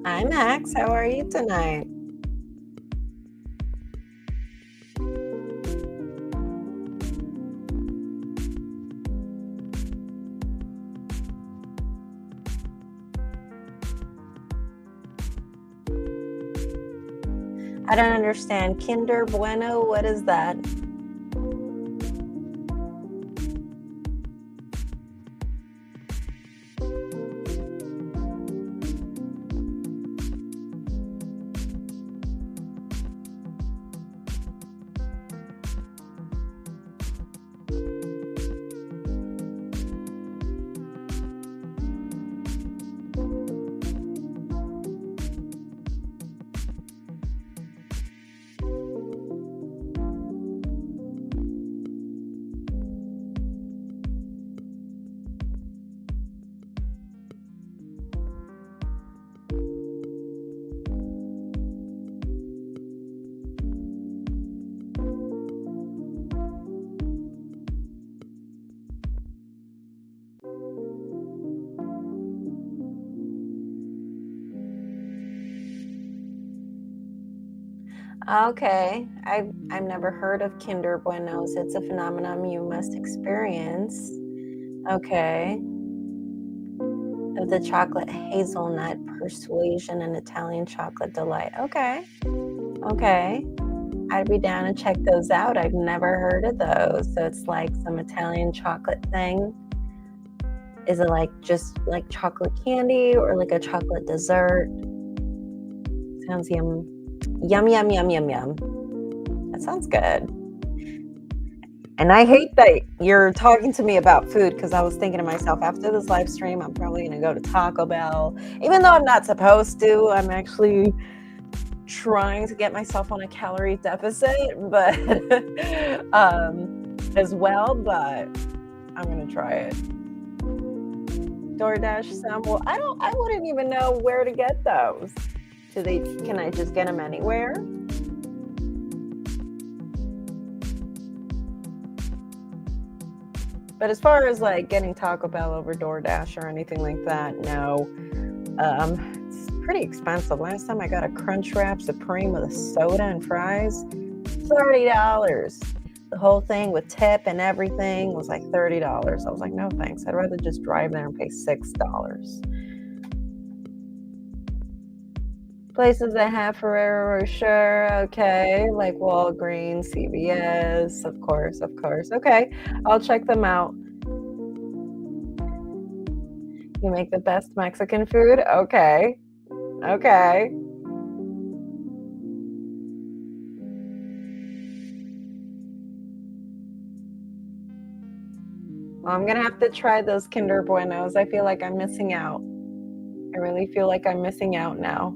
Hi, Max. How are you tonight? I don't understand. Kinder Bueno, what is that? Okay. I've never heard of Kinder Buenos. It's a phenomenon you must experience. Okay. Of the chocolate hazelnut persuasion and Italian chocolate delight. Okay. Okay. I'd be down to check those out. I've never heard of those. So it's like some Italian chocolate thing. Is it like just like chocolate candy or like a chocolate dessert? Sounds yum. Yum, yum, yum, yum, yum. That sounds good. And I hate that you're talking to me about food because I was thinking to myself, after this live stream, I'm probably going to go to Taco Bell. Even though I'm not supposed to, I'm actually trying to get myself on a calorie deficit, but as well, but I'm going to try it. DoorDash some. Well, I wouldn't even know where to get those. Can I just get them anywhere? But as far as like getting Taco Bell over DoorDash or anything like that, no. It's pretty expensive. Last time I got a Crunchwrap Supreme with a soda and fries, $30. The whole thing with tip and everything was like $30. I was like, no thanks. I'd rather just drive there and pay $6. Places that have Ferrero Rocher, okay, like Walgreens, CVS, of course. Okay, I'll check them out. You make the best Mexican food? Okay. Well, I'm gonna have to try those Kinder Buenos. I feel like I'm missing out. I really feel like I'm missing out now.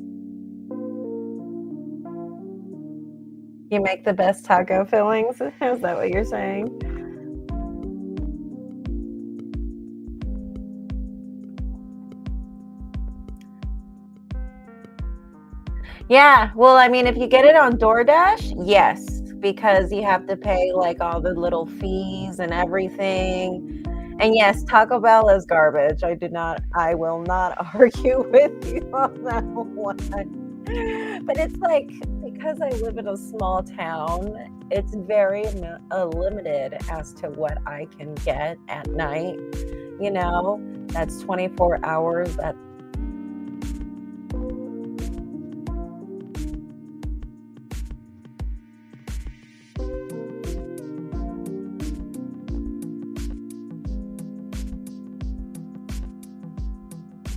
You make the best taco fillings? Is that what you're saying? Yeah, well, I mean, if you get it on DoorDash, yes, because you have to pay like all the little fees and everything. And yes, Taco Bell is garbage. I will not argue with you on that one. But it's like, because I live in a small town, it's very limited as to what I can get at night. You know, that's 24 hours. That's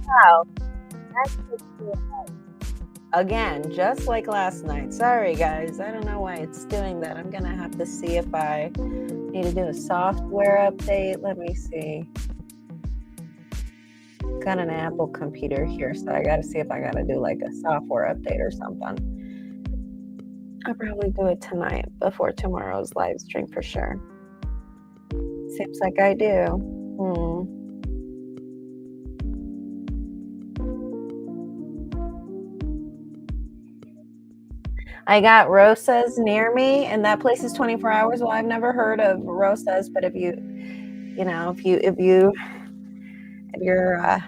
wow. That's again, just like last night. Sorry, guys. I don't know why it's doing that. I'm going to have to see if I need to do a software update. Let me see. Got an Apple computer here, so I got to see if I got to do like a software update or something. I'll probably do it tonight before tomorrow's live stream for sure. Seems like I do. I got Rosa's near me, and that place is 24 hours. Well, I've never heard of Rosa's, but if you're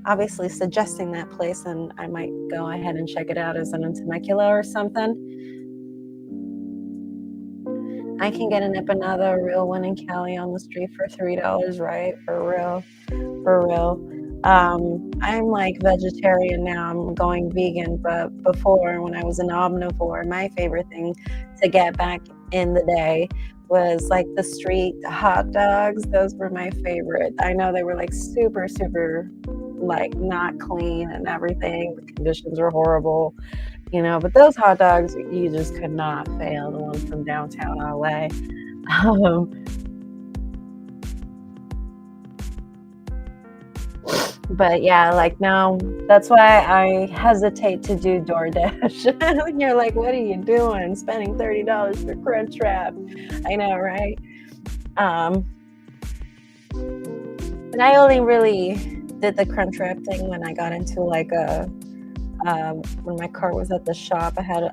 obviously suggesting that place, then I might go ahead and check it out as an Temecula or something. I can get an empanada, a real one in Cali on the street for $3, right? For real. I'm like vegetarian now. I'm going vegan, but before, when I was an omnivore, my favorite thing to get back in the day was like the street hot dogs. Those were my favorite. I know they were like super, super like not clean and everything. The conditions were horrible, but those hot dogs, you just could not fail. The ones from downtown LA. But yeah, like now, that's why I hesitate to do DoorDash. And you're like, what are you doing? Spending $30 for Crunchwrap. I know, right? But I only really did the Crunchwrap thing when I got into like when my car was at the shop. I had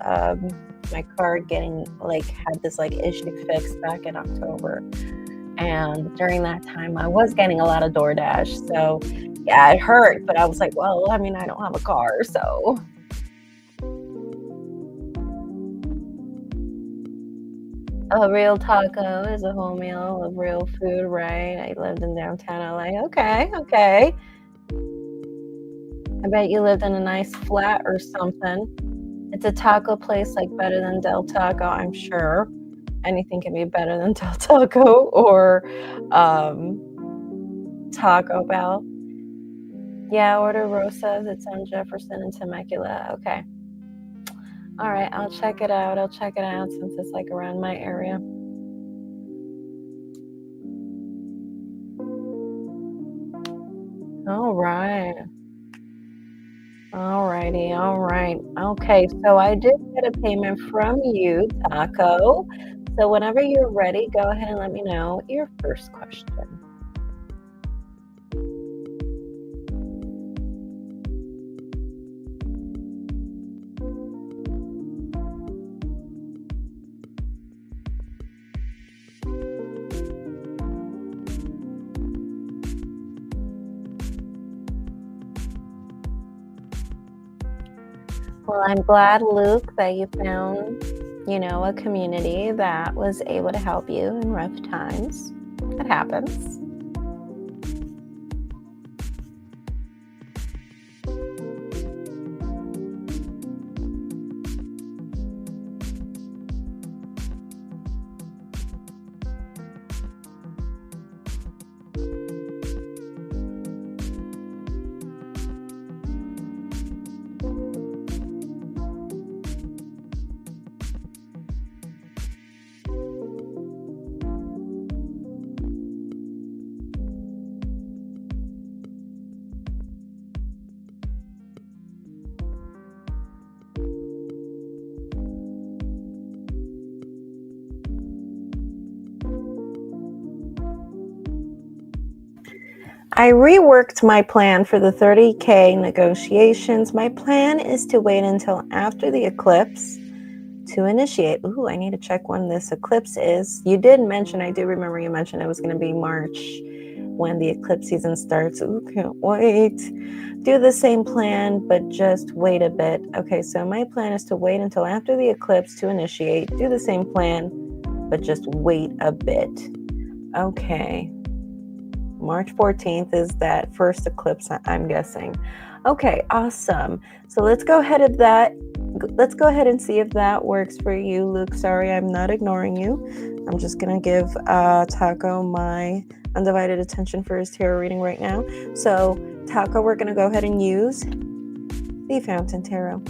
my car had this like issue fixed back in October. And during that time, I was getting a lot of DoorDash. So yeah, it hurt, but I was like, well, I mean, I don't have a car, so. A real taco is a whole meal of real food, right? I lived in downtown LA. Okay. I bet you lived in a nice flat or something. It's a taco place like better than Del Taco, I'm sure. Anything can be better than Del Taco or Taco Bell. Yeah, order Rosa's. It's on Jefferson and Temecula. Okay. All right, I'll check it out since it's like around my area. All right. All righty. All right. Okay. So I did get a payment from you, Taco. So whenever you're ready, go ahead and let me know your first question. Well, I'm glad, Luke, that you found, a community that was able to help you in rough times. It happens. I reworked my plan for the 30K negotiations. My plan is to wait until after the eclipse to initiate. Ooh, I need to check when this eclipse is. You did mention, I do remember you mentioned it was going to be March when the eclipse season starts. Ooh, can't wait. Do the same plan, but just wait a bit. Okay, so my plan is to wait until after the eclipse to initiate. Do the same plan, but just wait a bit. Okay. March 14th is that first eclipse, I'm guessing. Okay, awesome. So let's go ahead and see if that works for you, Luke. Sorry, I'm not ignoring you. I'm just going to give Taco my undivided attention for his tarot reading right now. So, Taco, we're going to go ahead and use the Fountain Tarot.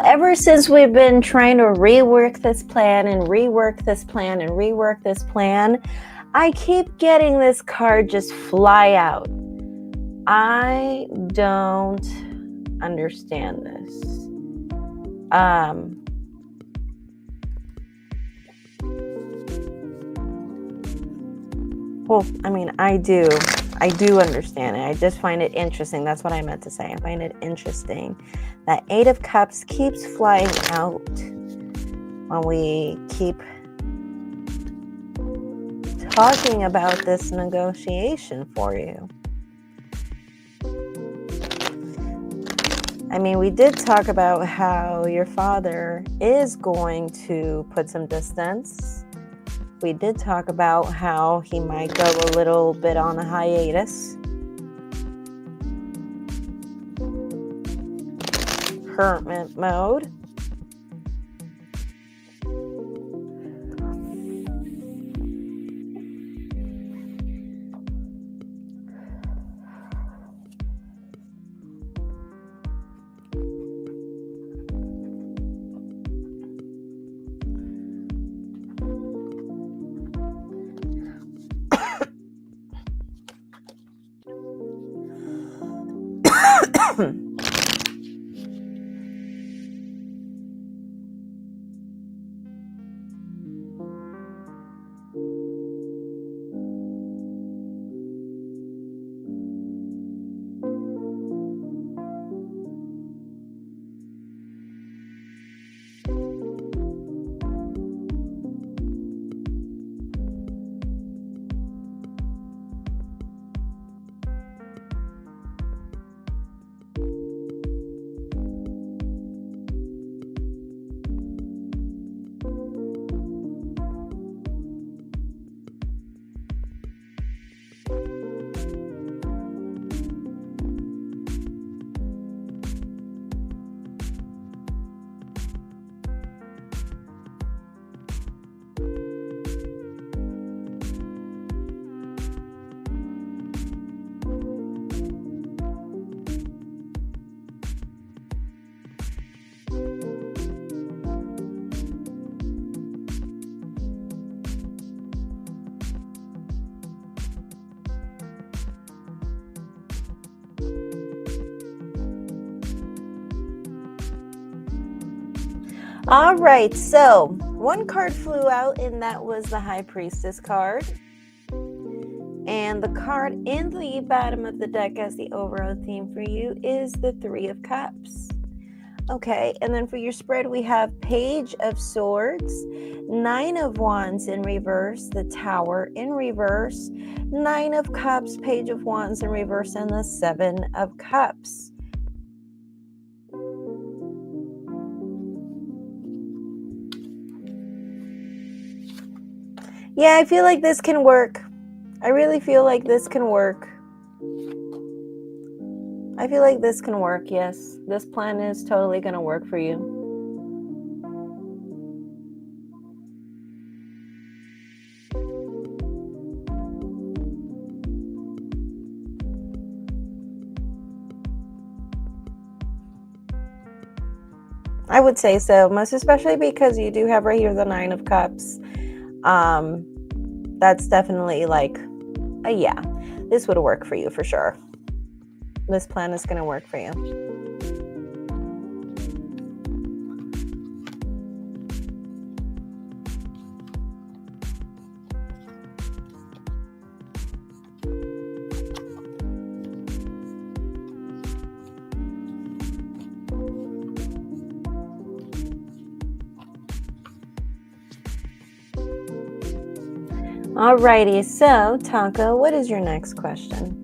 Ever since we've been trying to rework this plan and rework this plan and rework this plan, I keep getting this card just fly out. I don't understand this. Well, I mean, I do understand it. I just find it interesting. That's what I meant to say. I find it interesting that 8 of Cups keeps flying out when we keep talking about this negotiation for you. I mean, we did talk about how your father is going to put some distance. We did talk about how he might go a little bit on a hiatus. Hermit mode. All right, so one card flew out, and that was the High Priestess card. And the card in the bottom of the deck as the overall theme for you is the Three of Cups. Okay, and then for your spread, we have Page of Swords, Nine of Wands in reverse, the Tower in reverse, Nine of Cups, Page of Wands in reverse, and the Seven of Cups. Yeah, I feel like this can work. I really feel like this can work. I feel like this can work, yes. This plan is totally going to work for you. I would say so, most especially because you do have right here the Nine of Cups. That's definitely like, yeah, this would work for you for sure. This plan is going to work for you. Alrighty, so Taco, what is your next question?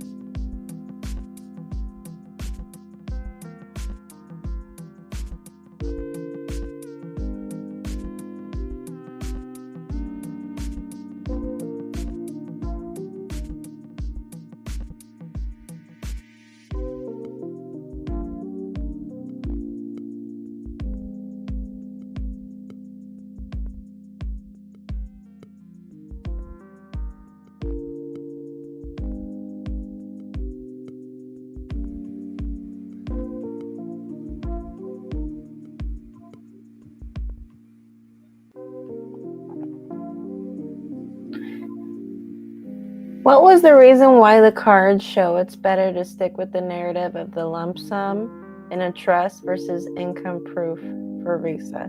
What was the reason why the cards show it's better to stick with the narrative of the lump sum in a trust versus income proof for Visa?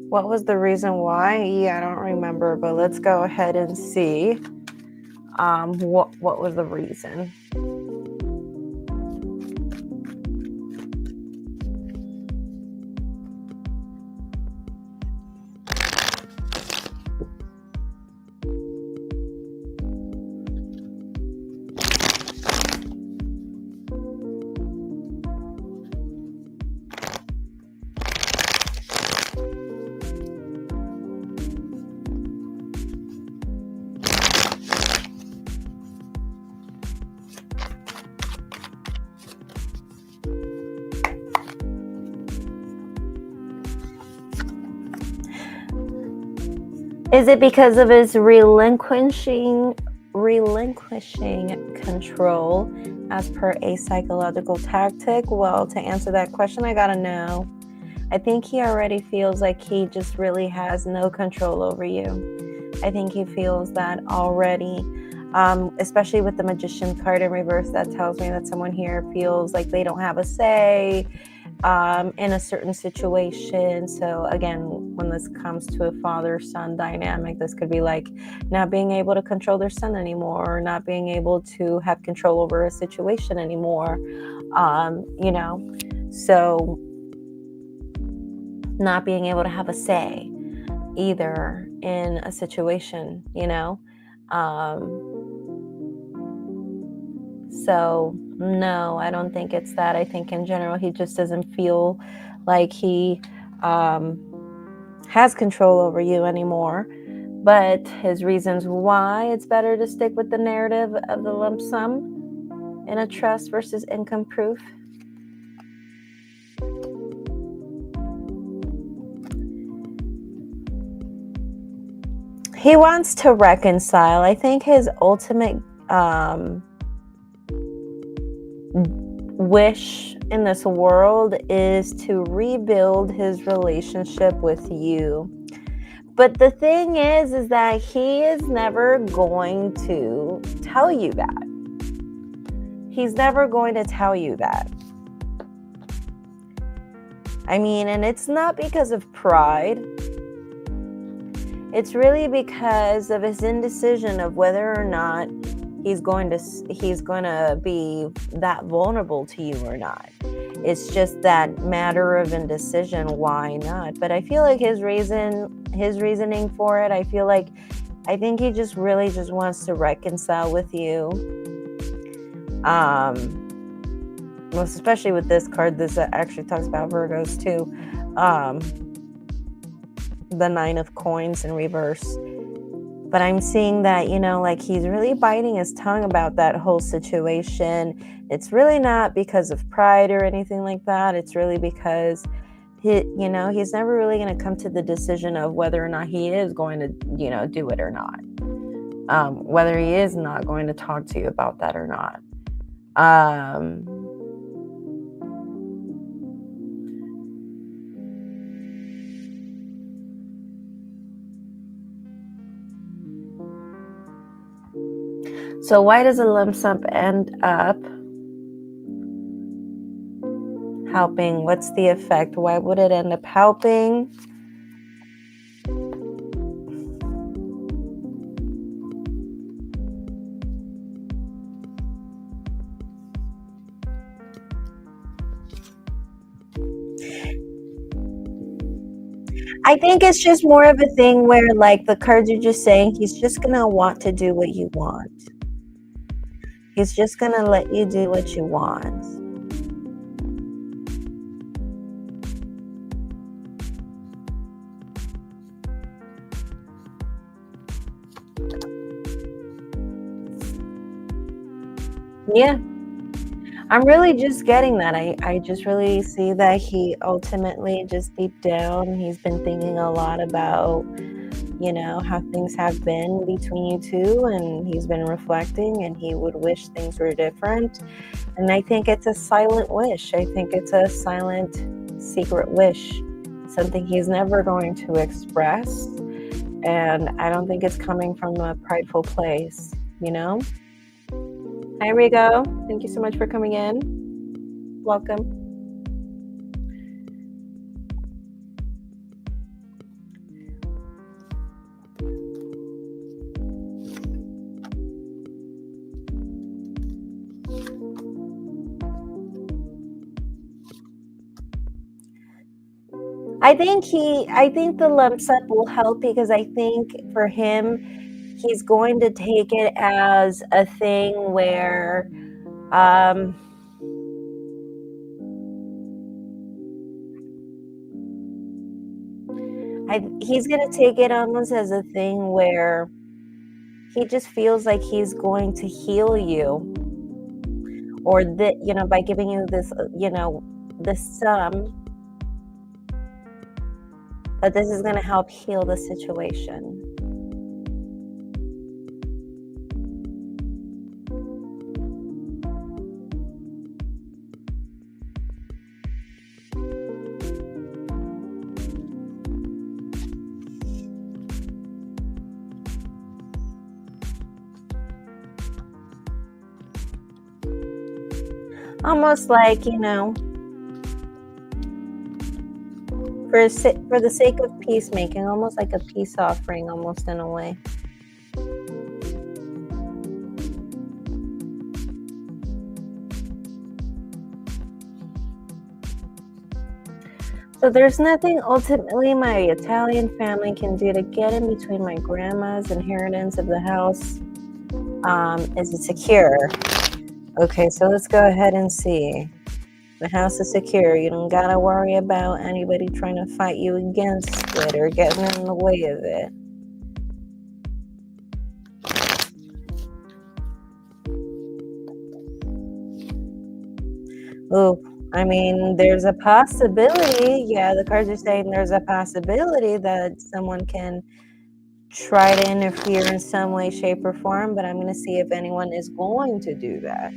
What was the reason why? Yeah, I don't remember, but let's go ahead and see what was the reason. Is it because of his relinquishing control as per a psychological tactic? Well, to answer that question, I gotta know. I think he already feels like he just really has no control over you. I think he feels that already. Especially with the Magician card in reverse. That tells me that someone here feels like they don't have a say in a certain situation. So again, when this comes to a father-son dynamic, this could be like not being able to control their son anymore, or not being able to have control over a situation anymore. So not being able to have a say either in a situation, So no, I don't think it's that. I think in general, he just doesn't feel like he has control over you anymore. But his reasons why it's better to stick with the narrative of the lump sum in a trust versus income proof. He wants to reconcile. I think his ultimate wish in this world is to rebuild his relationship with you. But the thing is that he is never going to tell you that. He's never going to tell you that. I mean, and it's not because of pride. It's really because of his indecision of whether or not he's going to be that vulnerable to you or not. It's just that matter of indecision. Why not? But I feel like his reasoning for it, I think he just really just wants to reconcile with you. Especially with this card, this actually talks about Virgos too. The 9 of Coins in reverse. But I'm seeing that, like he's really biting his tongue about that whole situation. It's really not because of pride or anything like that. It's really because he's never really going to come to the decision of whether or not he is going to, do it or not. Whether he is not going to talk to you about that or not. So why does a lump sum end up helping? What's the effect? Why would it end up helping? I think it's just more of a thing where, like, the cards are just saying he's just gonna want to do what you want. He's just gonna let you do what you want. Yeah. I'm really just getting that. I just really see that he ultimately, just deep down, he's been thinking a lot about, how things have been between you two, and he's been reflecting, and he would wish things were different. And I think it's a silent wish. I think it's a silent, secret wish, something he's never going to express. And I don't think it's coming from a prideful place, Hi, Rigo. Thank you so much for coming in. Welcome. I think the lump sum will help, because I think for him, he's going to take it as a thing where he's going to take it almost as a thing where he just feels like he's going to heal you, or that, by giving you this, this sum, that this is going to help heal the situation. Almost like, for the sake of peacemaking, almost like a peace offering, almost in a way. So there's nothing ultimately my Italian family can do to get in between my grandma's inheritance of the house. Is it secure? Okay, so let's go ahead and see. The house is secure. You don't gotta worry about anybody trying to fight you against it or getting in the way of it. Oh, I mean, there's a possibility. Yeah, the cards are saying there's a possibility that someone can try to interfere in some way, shape, or form, but I'm going to see if anyone is going to do that.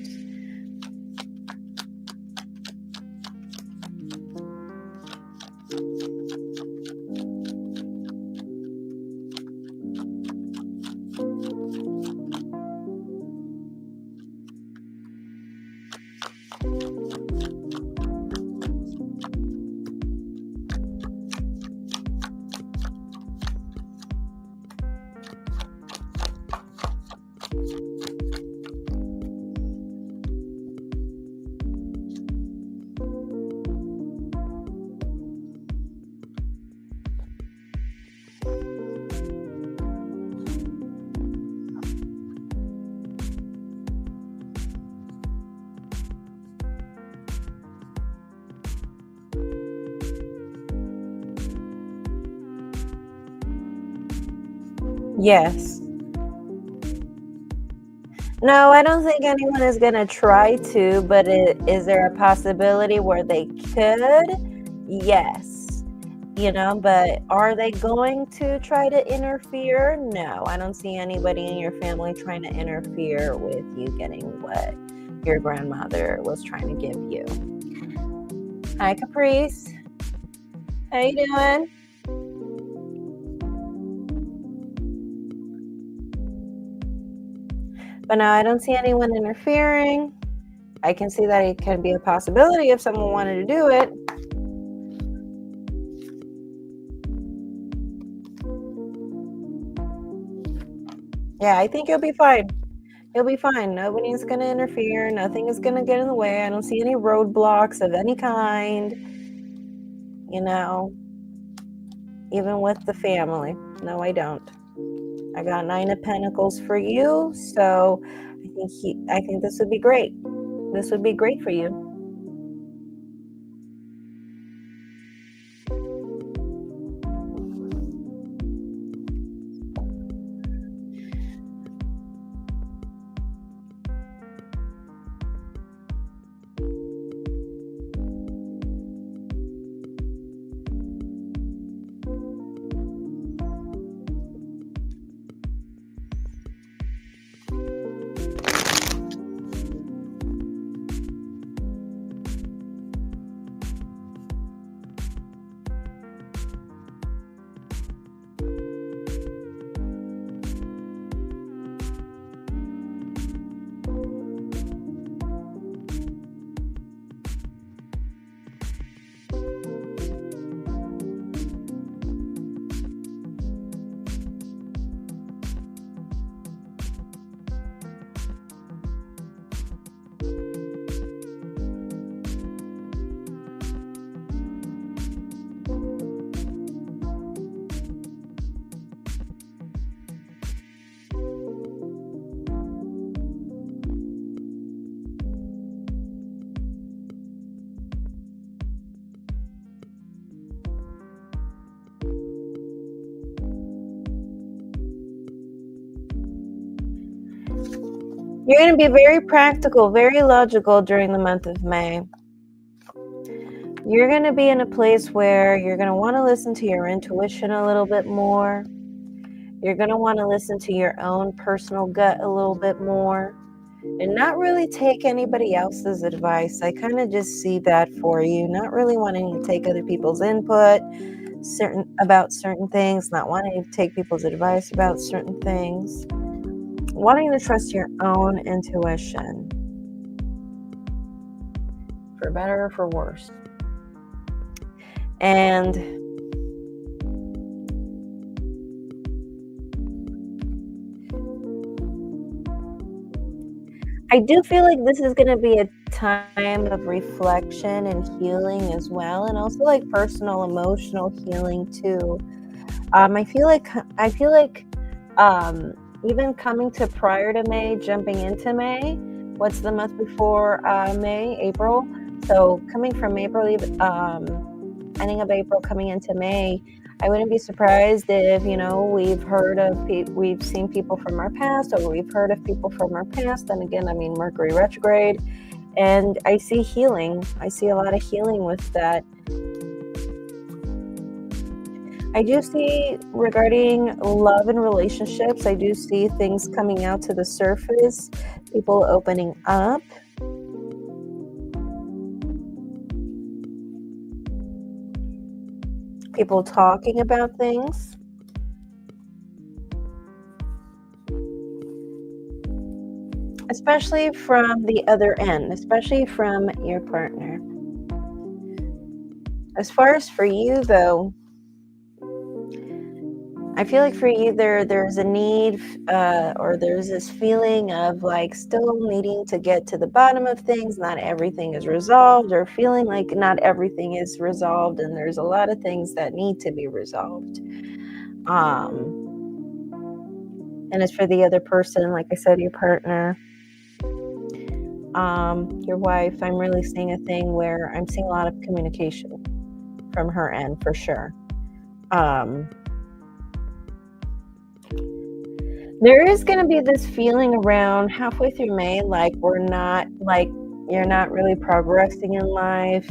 Yes. No, I don't think anyone is going to try to, but is there a possibility where they could? Yes. But are they going to try to interfere? No, I don't see anybody in your family trying to interfere with you getting what your grandmother was trying to give you. Hi, Caprice. How you doing? But no, I don't see anyone interfering. I can see that it can be a possibility if someone wanted to do it. Yeah, I think you'll be fine. You'll be fine. Nobody's going to interfere. Nothing is going to get in the way. I don't see any roadblocks of any kind, even with the family. No, I don't. I got 9 of Pentacles for you, so I think this would be great. This would be great for you. You're going to be very practical, very logical during the month of May. You're going to be in a place where you're going to want to listen to your intuition a little bit more. You're going to want to listen to your own personal gut a little bit more and not really take anybody else's advice. I kind of just see that for you, not really wanting to take other people's input about certain things, not wanting to take people's advice about certain things, wanting to trust your own intuition. for better or for worse. And I do feel like this is gonna be a time of reflection and healing as well, and also like personal emotional healing too. I feel like even coming to prior to May, jumping into May, what's the month before May? April. So coming from April, ending of April, coming into May, I wouldn't be surprised if we've seen people from our past, or we've heard of people from our past. And again, I mean Mercury retrograde, and I see healing. I see a lot of healing with that. I do see, regarding love and relationships, I do see things coming out to the surface, people opening up. People talking about things. Especially from the other end, especially from your partner. As far as for you, though, I feel like for you there's a need, or there's this feeling of like still needing to get to the bottom of things. Not everything is resolved, or feeling like not everything is resolved, and there's a lot of things that need to be resolved. And as for the other person, like I said, your partner, your wife, I'm really seeing a thing where I'm seeing a lot of communication from her end for sure. There is going to be this feeling around halfway through May, like you're not really progressing in life.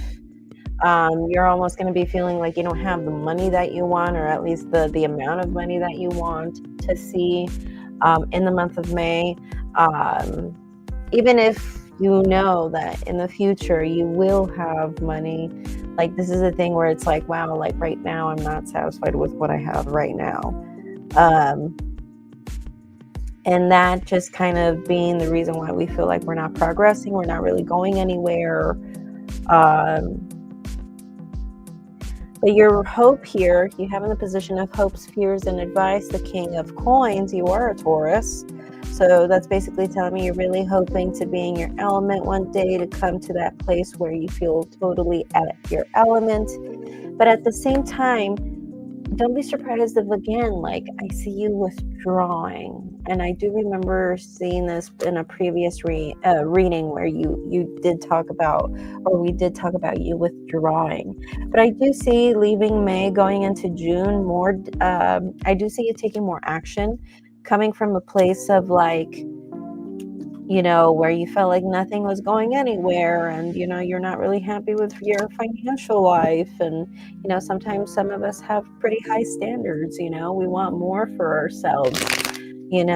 You're almost going to be feeling like you don't have the money that you want, or at least the amount of money that you want to see in the month of May. Even if you know that in the future you will have money, like this is a thing where it's like, wow, like right now I'm not satisfied with what I have right now. And that just kind of being the reason why we feel like we're not progressing, we're not really going anywhere. But your hope here, you have in the position of hopes, fears, and advice, the King of Coins. You are a Taurus. So that's basically telling me you're really hoping to be in your element one day, to come to that place where you feel totally at your element. But at the same time, don't be surprised if, again, like I see you withdrawing. And I do remember seeing this in a previous reading where you did talk about, or we did talk about you withdrawing. But I do see leaving May, going into June more. I do see you taking more action, coming from a place of like, where you felt like nothing was going anywhere, and you're not really happy with your financial life. And sometimes some of us have pretty high standards. We want more for ourselves, and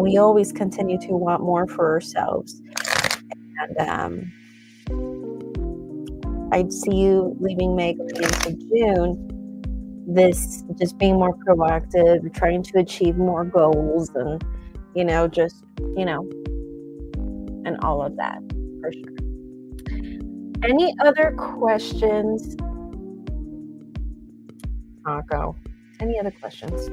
we always continue to want more for ourselves. And I'd see you leaving May, going into June, this just being more proactive, trying to achieve more goals, and and all of that, for sure. Any other questions, Taco? Any other questions?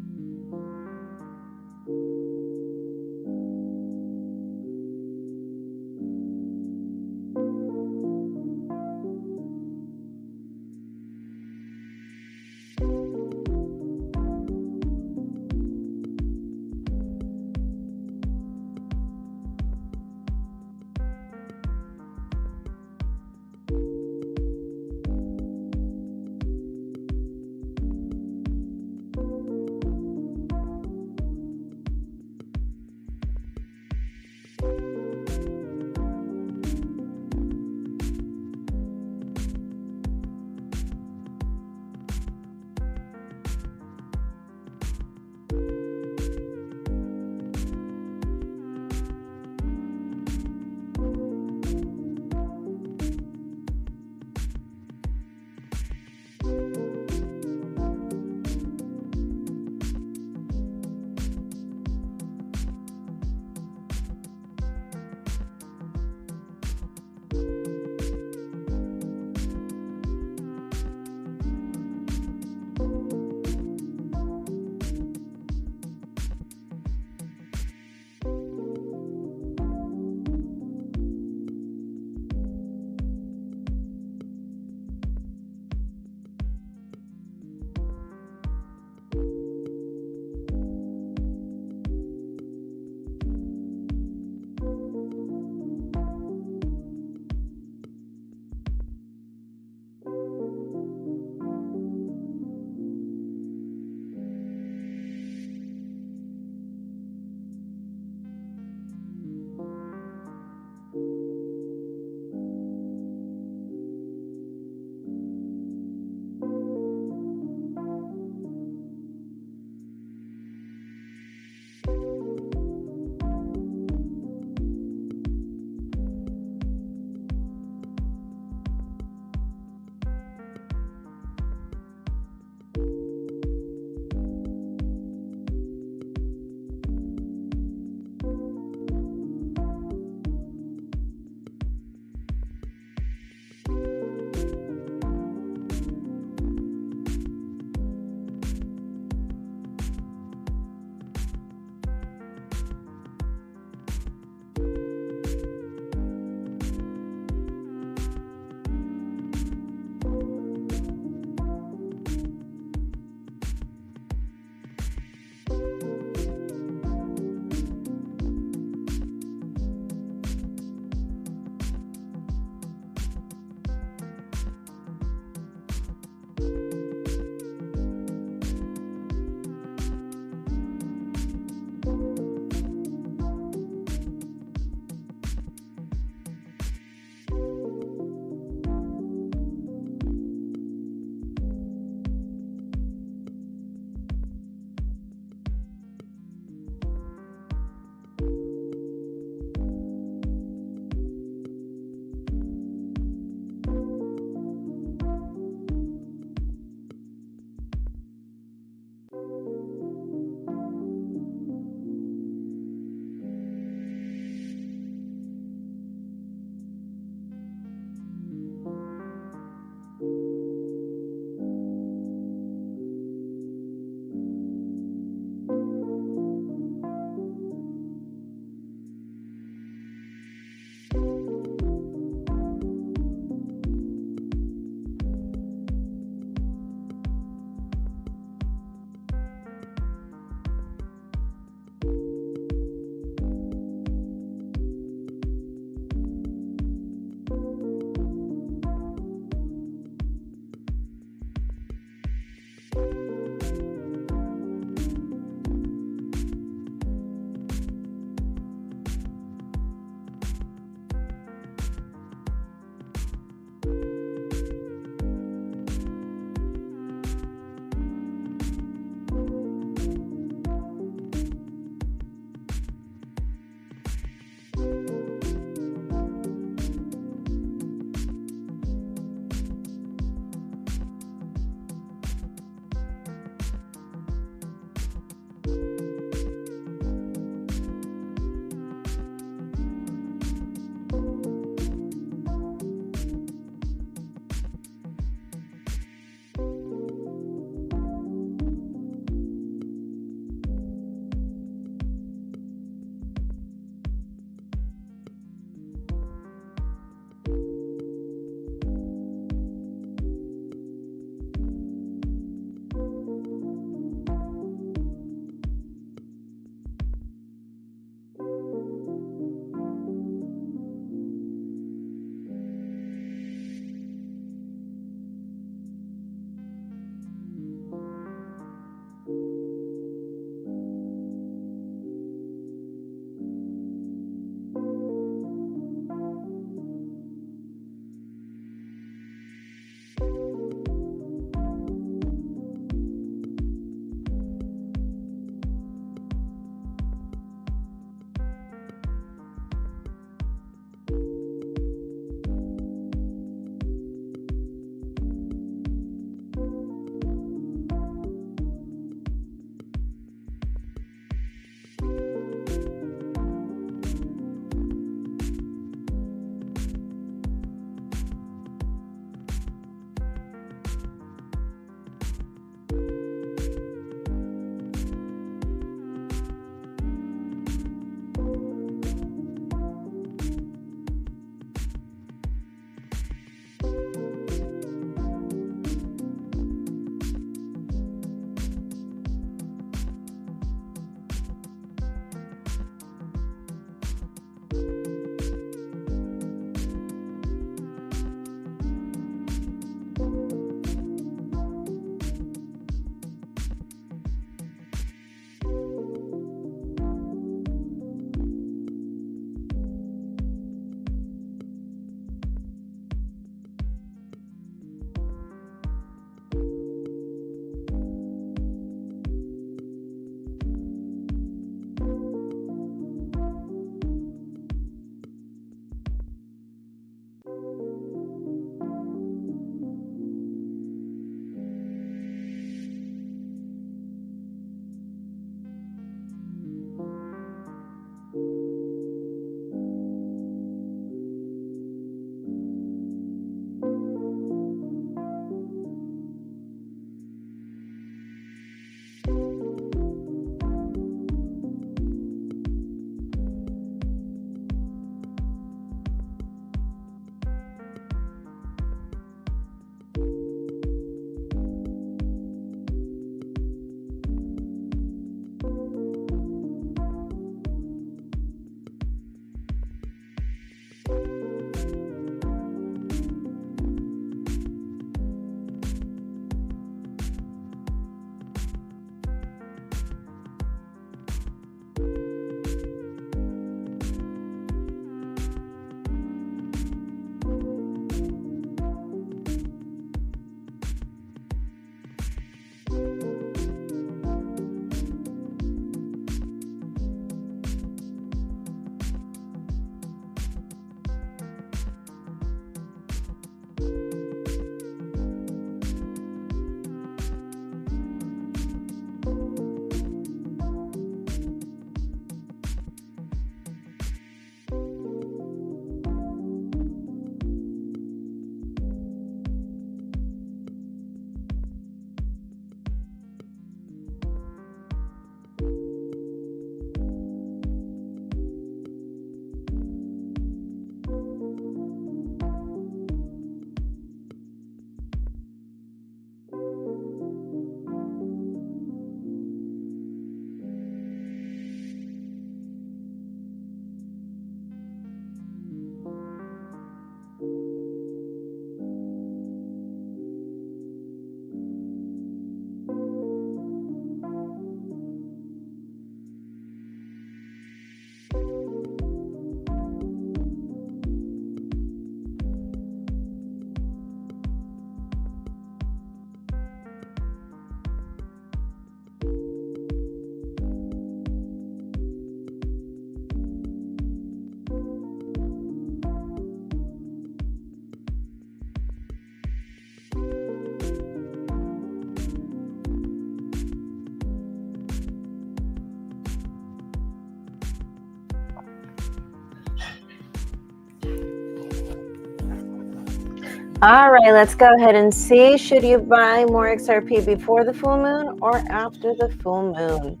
All right, let's go ahead and see. Should you buy more XRP before the full moon or after the full moon?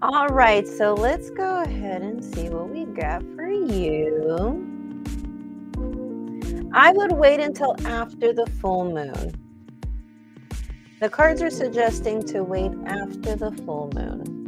All right, so let's go ahead and see what we got for you. I would wait until after the full moon. The cards are suggesting to wait after the full moon.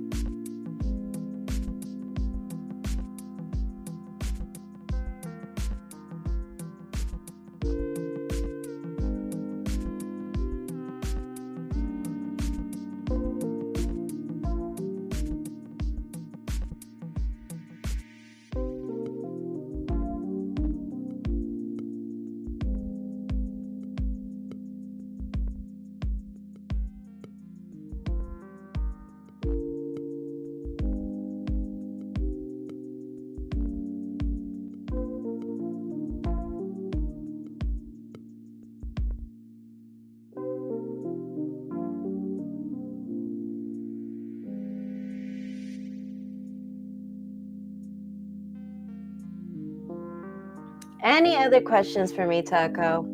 Any other questions for me, Taco?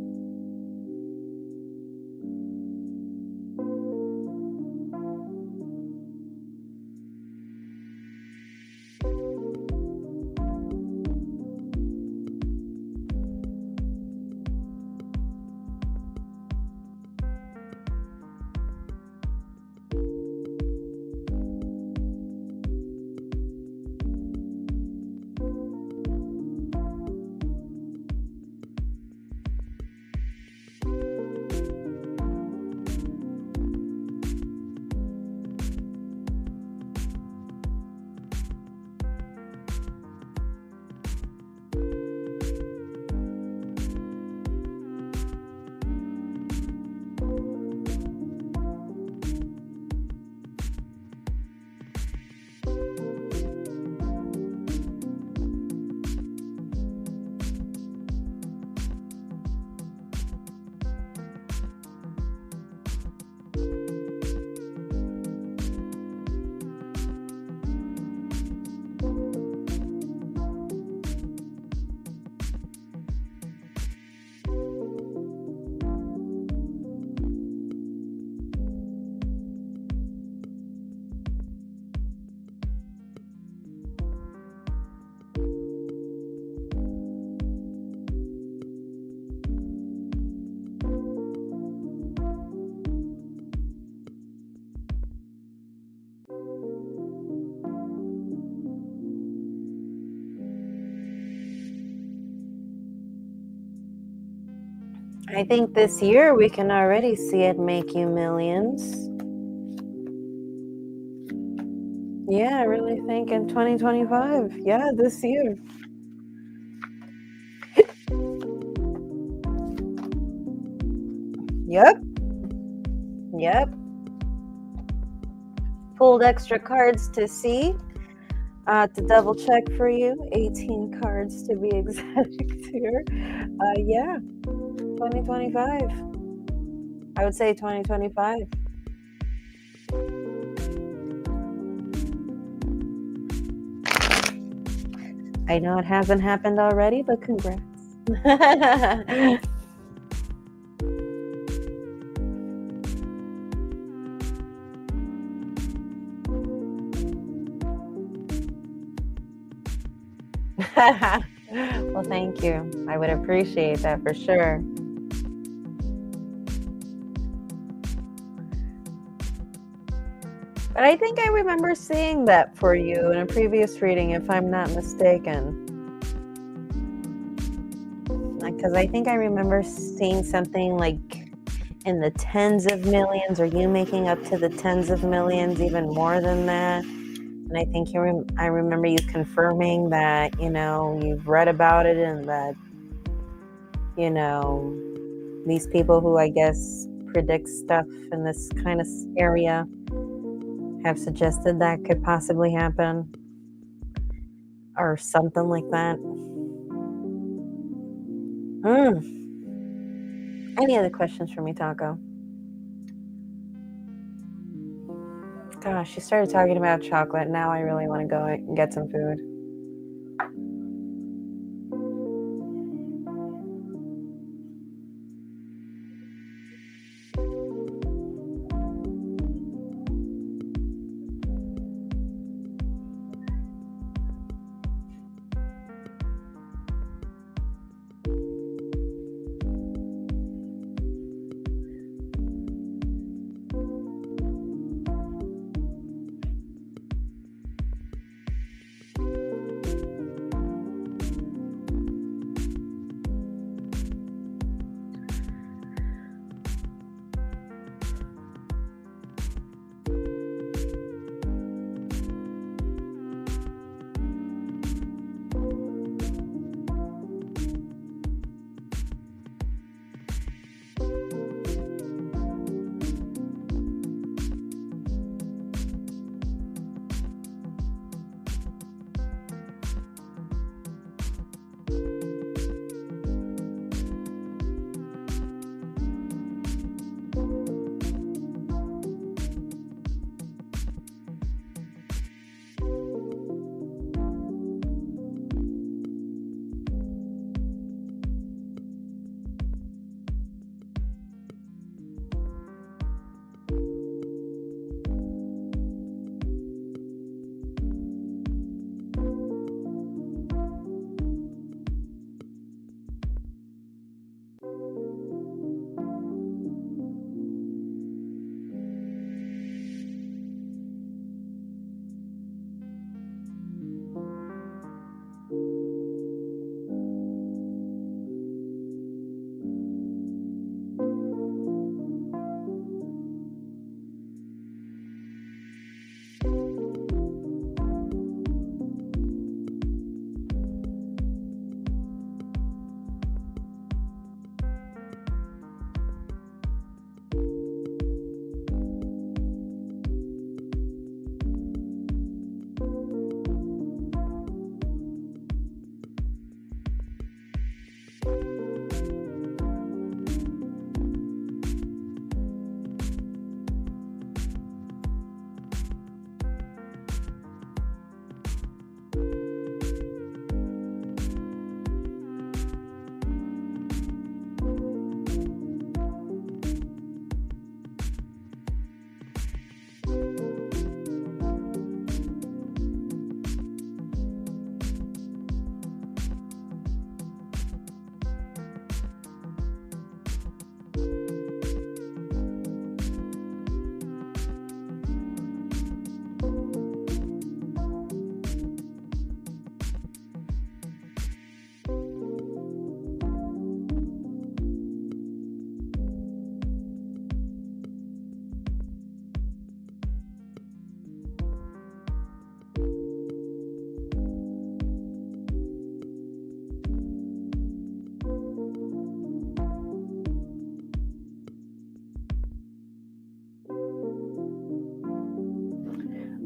I think this year we can already see it make you millions. Yeah, I really think in 2025. Yeah, this year. Yep. Yep. Pulled extra cards to see, to double check for you. 18 cards to be exact here. Yeah, 2025. I would say 2025. I know it hasn't happened already, but congrats. Well, thank you. I would appreciate that for sure. But I think I remember seeing that for you in a previous reading, if I'm not mistaken. Because I think I remember seeing something like in the tens of millions, or you making up to the tens of millions, even more than that. And I think I remember you confirming that, you've read about it, and that, these people who I guess predict stuff in this kind of area have suggested that could possibly happen, or something like that. Any other questions for me, Taco? Gosh, you started talking about chocolate. Now I really want to go and get some food.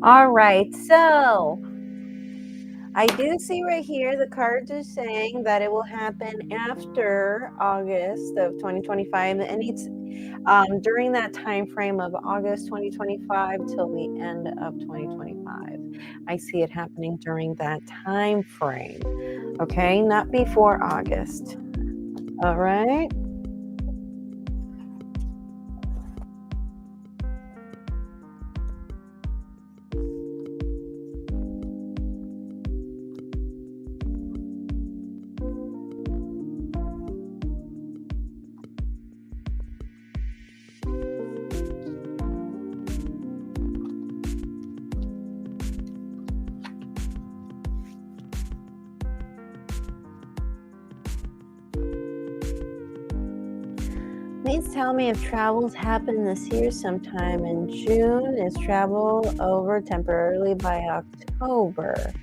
All right, so I do see right here the cards are saying that it will happen after August of 2025, and it's during that time frame of August 2025 till the end of 2025. I see it happening during that time frame. Okay, not before August. All right. Please tell me if travels happen this year sometime in June. Is travel over temporarily by October?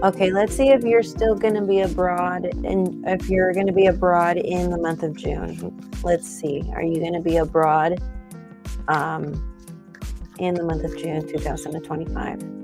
Okay, let's see if you're still going to be abroad and if you're going to be abroad in the month of June. Let's see. Are you going to be abroad in the month of June 2025?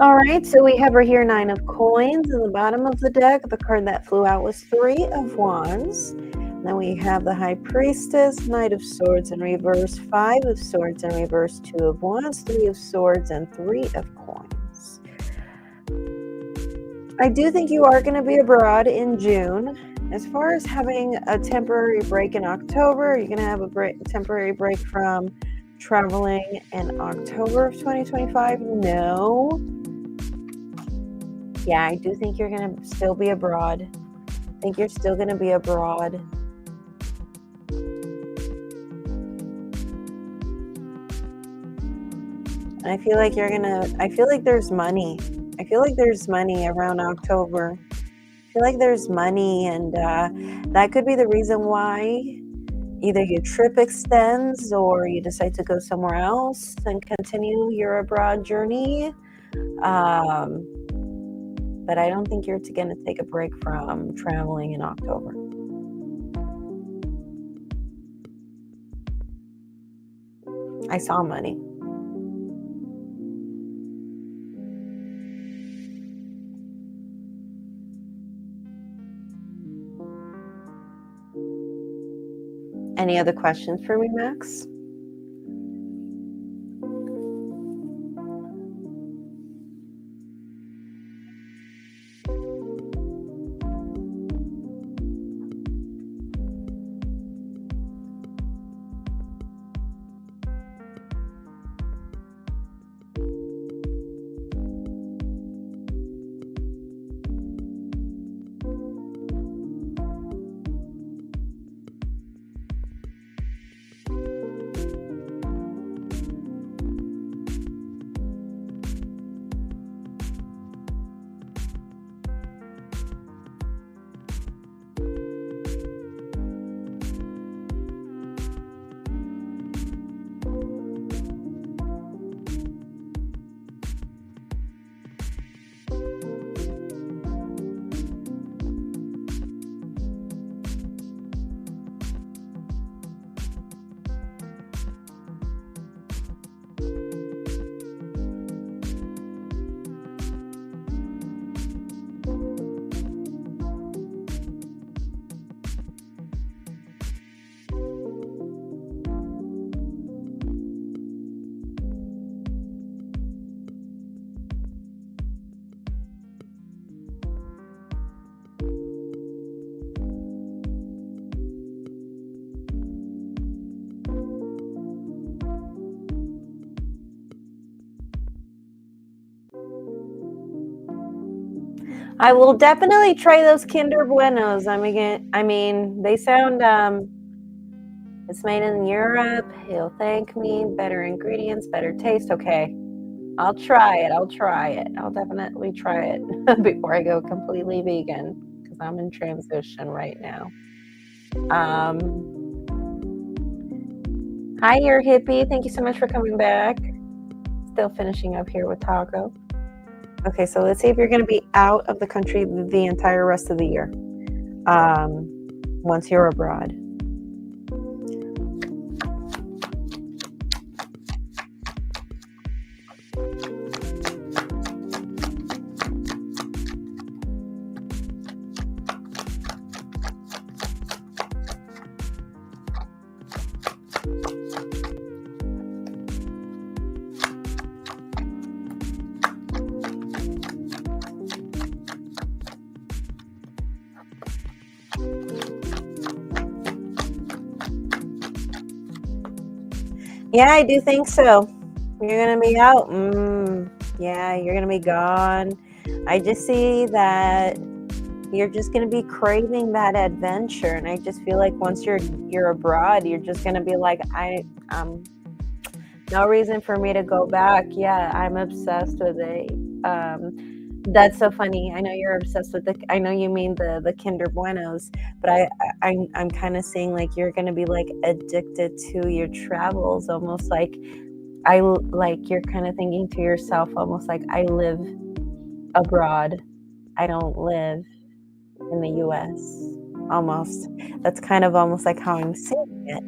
All right, so we have right here 9 of coins in the bottom of the deck. The card that flew out was 3 of wands. Then we have the High Priestess, Knight of Swords in reverse, 5 of Swords in reverse, 2 of wands, 3 of swords, and 3 of coins. I do think you are going to be abroad in June. As far as having a temporary break in October, you're going to have a temporary break from traveling in October of 2025? No. Yeah, I do think you're going to still be abroad. I think you're still going to be abroad. And I feel like I feel like there's money. I feel like there's money around October. I feel like there's money, and that could be the reason why either your trip extends or you decide to go somewhere else and continue your abroad journey. But I don't think you're going to take a break from traveling in October. I saw money. Any other questions for me, Max? I will definitely try those Kinder Buenos. I mean, they sound, it's made in Europe. He'll thank me. Better ingredients, better taste. Okay, I'll try it. I'll definitely try it before I go completely vegan because I'm in transition right now. Hi, your hippie. Thank you so much for coming back. Still finishing up here with Taco. Okay, so let's see if you're going to be out of the country the entire rest of the year once you're abroad. Yeah, I do think so. You're going to be out. Yeah, you're going to be gone. I just see that you're just going to be craving that adventure. And I just feel like once you're abroad, you're just going to be like, no reason for me to go back. Yeah, I'm obsessed with it. That's so funny. I know you're obsessed with I know you mean the Kinder Buenos, but I'm kind of seeing like you're gonna be like addicted to your travels, almost like you're kind of thinking to yourself, almost like I live abroad. I don't live in the U.S. Almost. That's kind of almost like how I'm seeing it.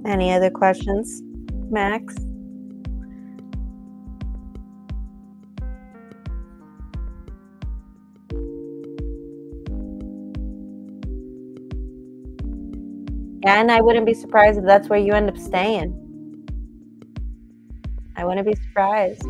Any other questions, Max? Yeah, and I wouldn't be surprised if that's where you end up staying. I wouldn't be surprised.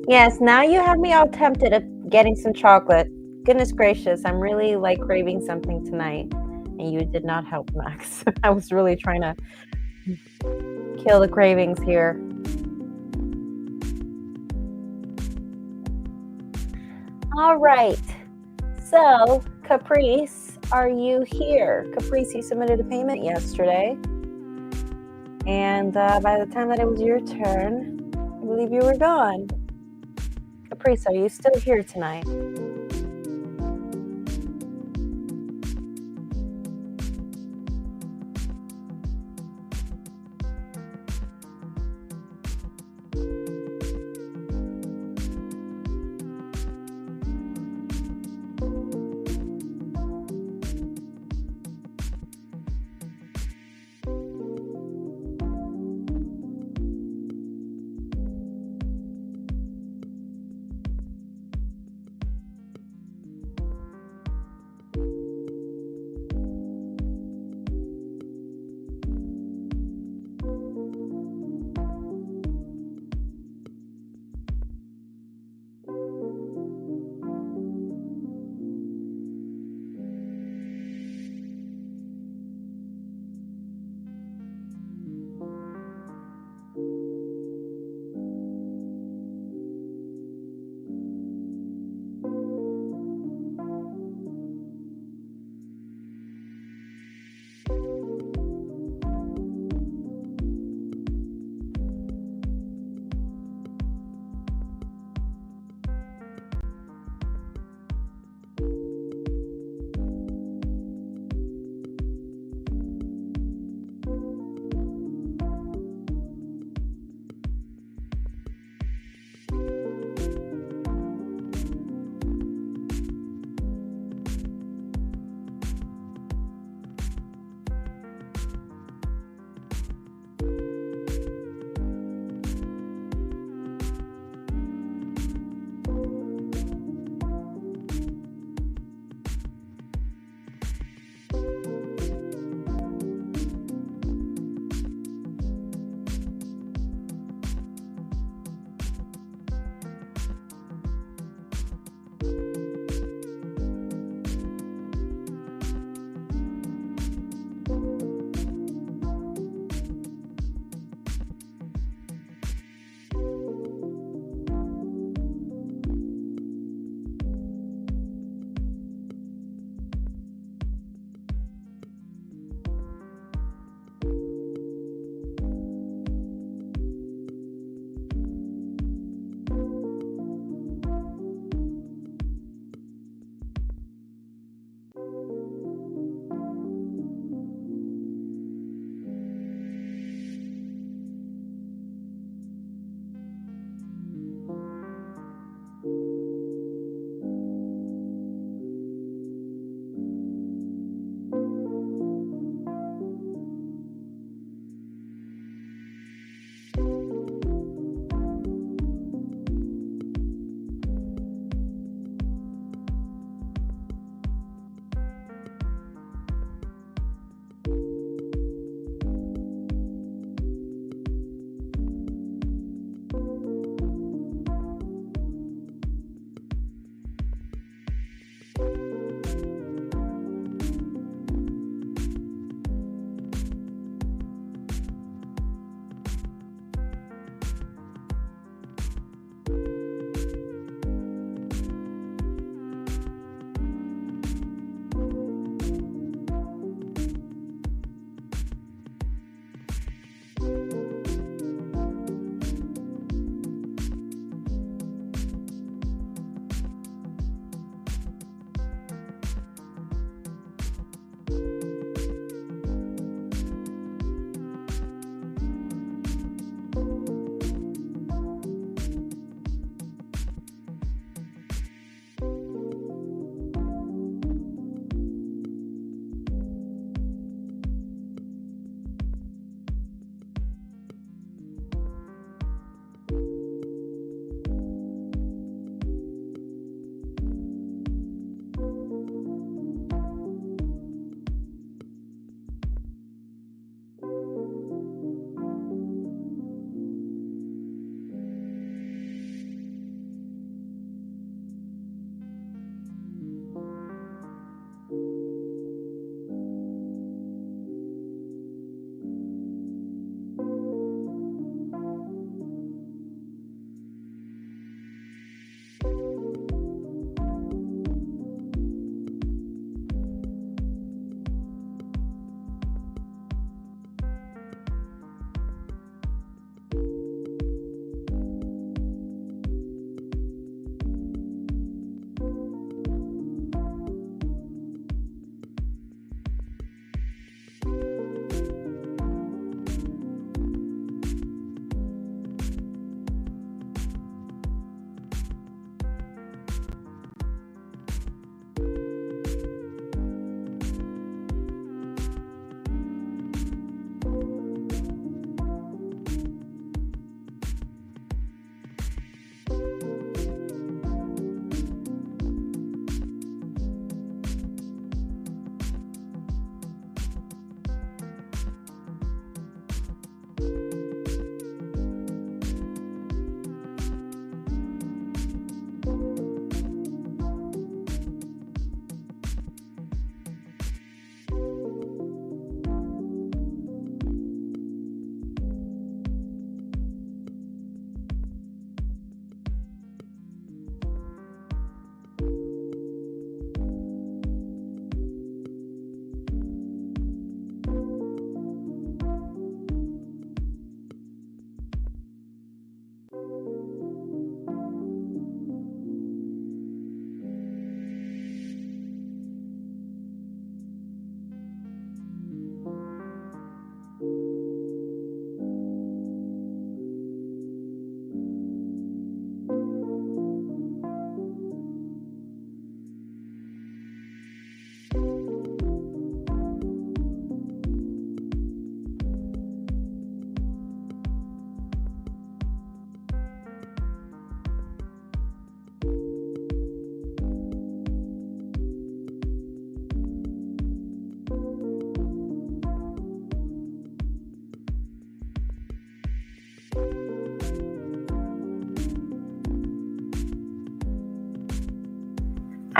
Yes, now you have me all tempted of getting some chocolate. Goodness gracious, I'm really like craving something tonight. And you did not help, Max. I was really trying to kill the cravings here. All right. So, Caprice, are you here? Caprice, you submitted a payment yesterday. And by the time that it was your turn, I believe you were gone. Caprice, are you still here tonight?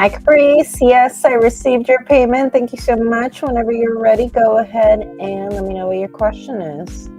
Hi, Caprice. Yes, I received your payment. Thank you so much. Whenever you're ready, go ahead and let me know what your question is.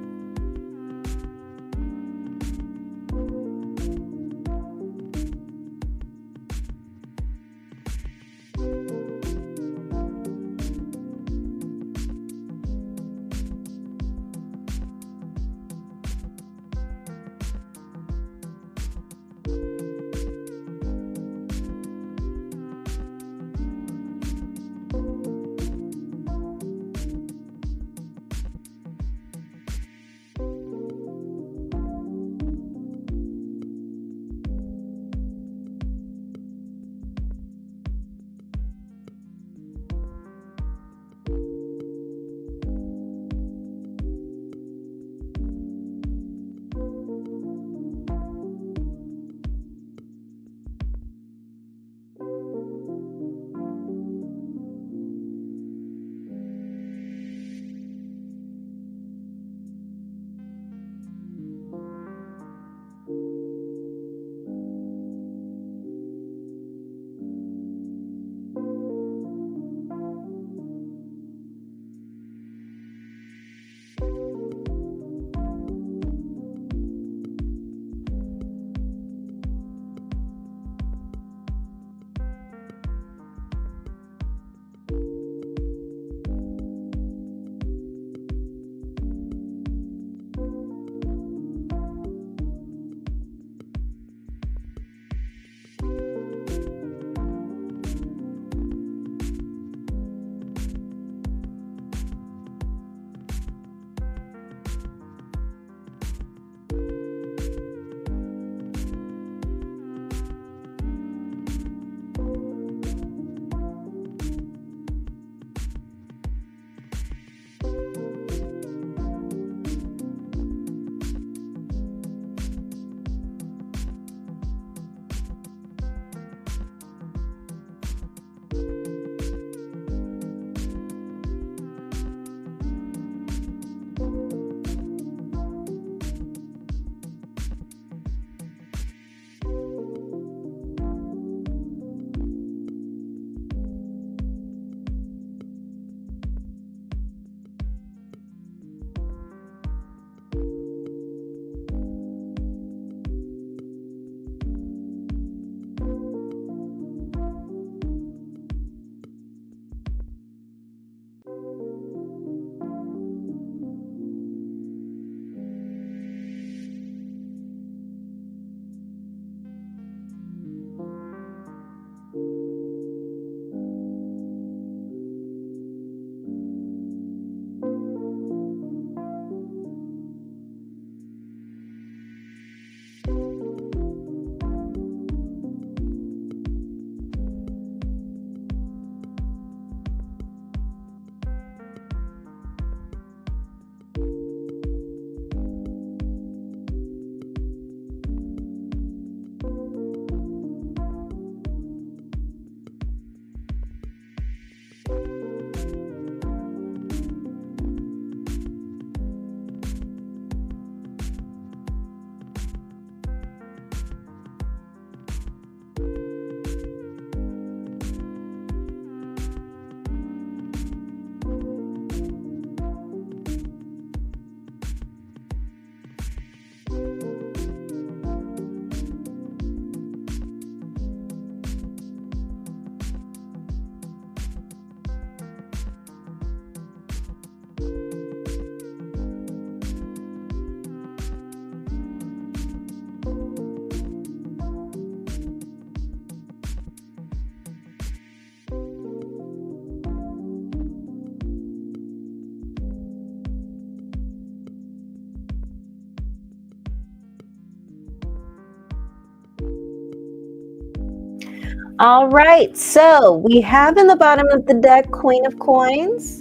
All right, so we have in the bottom of the deck Queen of Coins.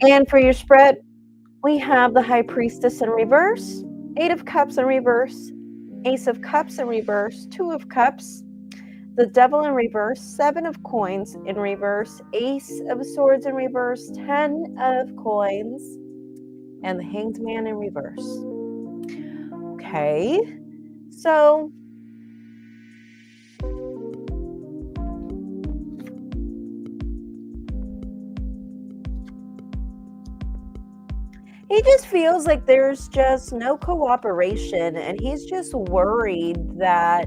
And for your spread, we have the High Priestess in reverse, Eight of Cups in reverse, Ace of Cups in reverse, Two of Cups, the Devil in reverse, Seven of Coins in reverse, Ace of Swords in reverse, 10 of Coins, and the Hanged Man in reverse. Okay, so He just feels like there's just no cooperation, and he's just worried that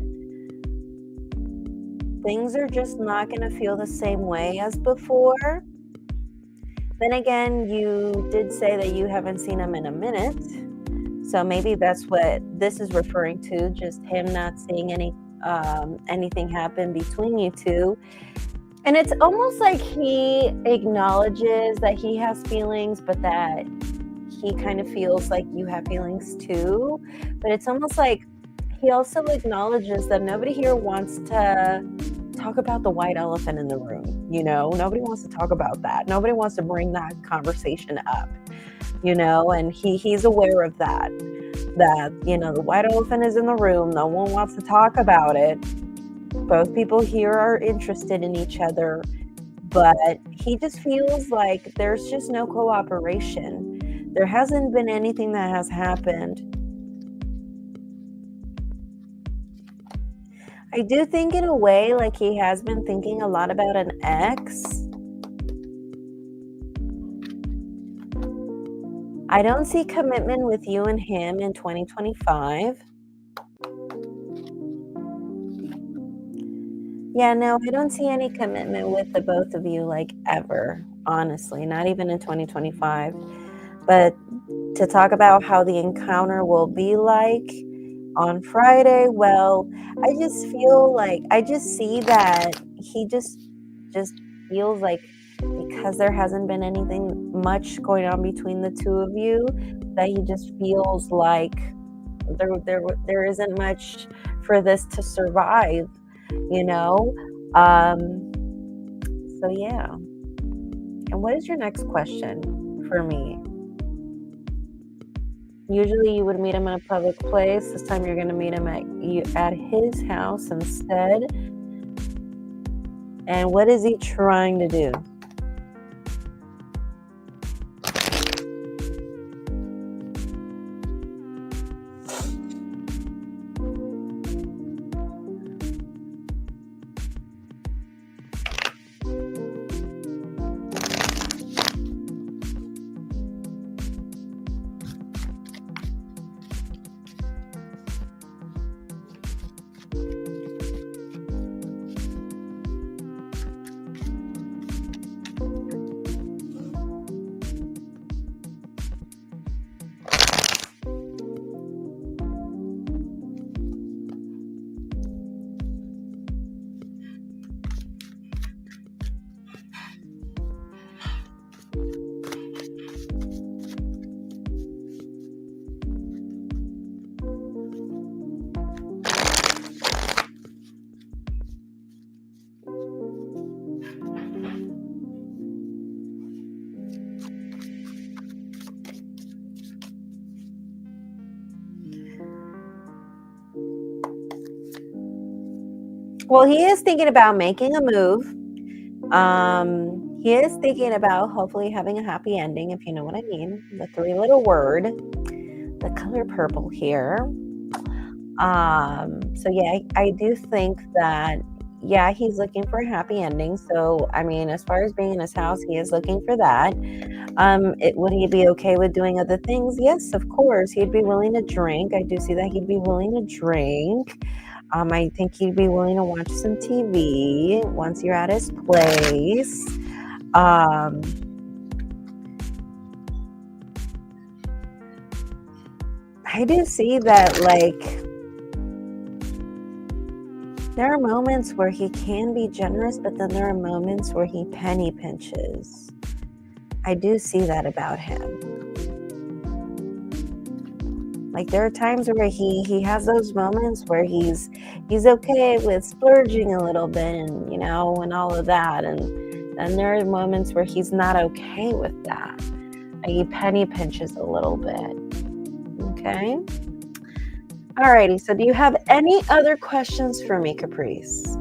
things are just not going to feel the same way as before. Then again, you did say that you haven't seen him in a minute. So maybe that's what this is referring to, just him not seeing anything happen between you two. And it's almost like he acknowledges that he has feelings, but that he kind of feels like you have feelings too. But it's almost like he also acknowledges that nobody here wants to talk about the white elephant in the room. Nobody wants to talk about that. Nobody wants to bring that conversation up, and he's aware of that, the white elephant is in the room. No one wants to talk about it. Both people here are interested in each other, but he just feels like there's just no cooperation. There hasn't been anything that has happened. I do think in a way, like he has been thinking a lot about an ex. I don't see commitment with you and him in 2025. Yeah, no, I don't see any commitment with the both of you, like ever, honestly, not even in 2025. But to talk about how the encounter will be like on Friday, well, I just see that he just feels like, because there hasn't been anything much going on between the two of you, that he just feels like there isn't much for this to survive, so yeah. And what is your next question for me? Usually you would meet him in a public place. This time you're going to meet him at his house instead. And what is he trying to do? Well, he is thinking about making a move. He is thinking about hopefully having a happy ending, if you know what I mean. The three-letter word, the color purple here. So yeah, I do think that, yeah, he's looking for a happy ending. So, I mean, as far as being in his house, he is looking for that. Would he be okay with doing other things? Yes, of course. He'd be willing to drink. I do see that he'd be willing to drink. I think he'd be willing to watch some TV once you're at his place. I do see that, like, there are moments where he can be generous, but then there are moments where he penny pinches. I do see that about him. Like, there are times where he has those moments where he's okay with splurging a little bit and, and all of that. And then there are moments where he's not okay with that. He penny pinches a little bit. Okay. Alrighty. So do you have any other questions for me, Caprice?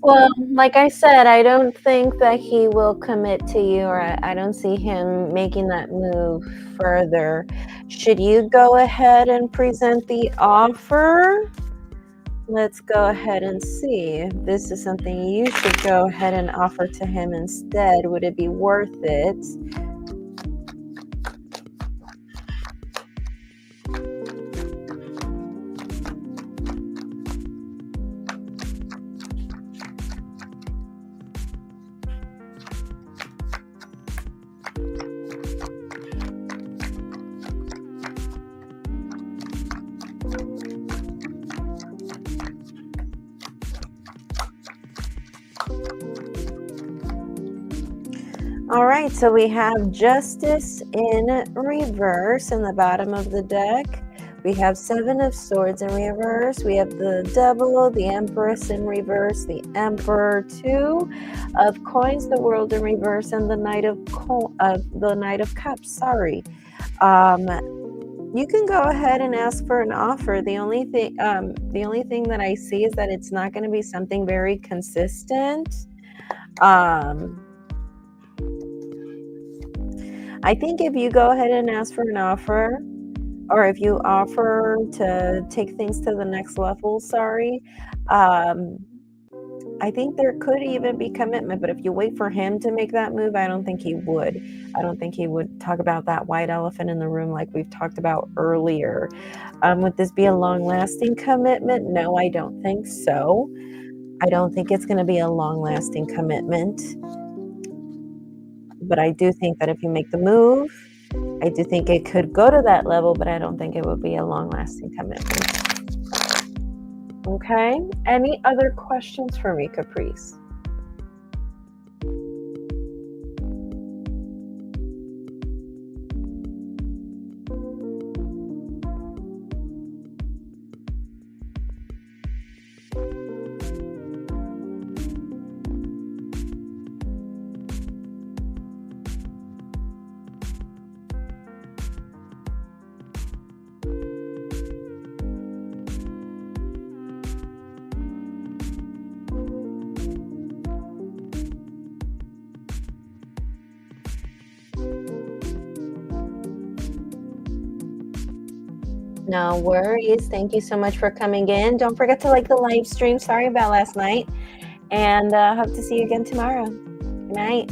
Well, like I said, I don't think that he will commit to you, or I don't see him making that move further. Should you go ahead and present the offer? Let's go ahead and see if this is something you should go ahead and offer to him instead. Would it be worth it? All right, so we have Justice in reverse in the bottom of the deck. We have Seven of Swords in reverse. We have the Devil, the Empress in reverse, the Emperor, Two of Coins, the World in reverse, and the Knight of Cups. Sorry. You can go ahead and ask for an offer. The only thing that I see is that it's not going to be something very consistent. I think if you go ahead and ask for an offer, or if you offer to take things to the next level, sorry, um, I think there could even be commitment. But if you wait for him to make that move, I don't think he would. I don't think he would talk about that white elephant in the room like we've talked about earlier. Would this be a long-lasting commitment? No, I don't think so. I don't think it's going to be a long-lasting commitment. But I do think that if you make the move, I do think it could go to that level, but I don't think it would be a long-lasting commitment. Okay. Any other questions for me, Caprice? No worries. Thank you so much for coming in. Don't forget to like the live stream. Sorry about last night. And hope to see you again tomorrow. Good night.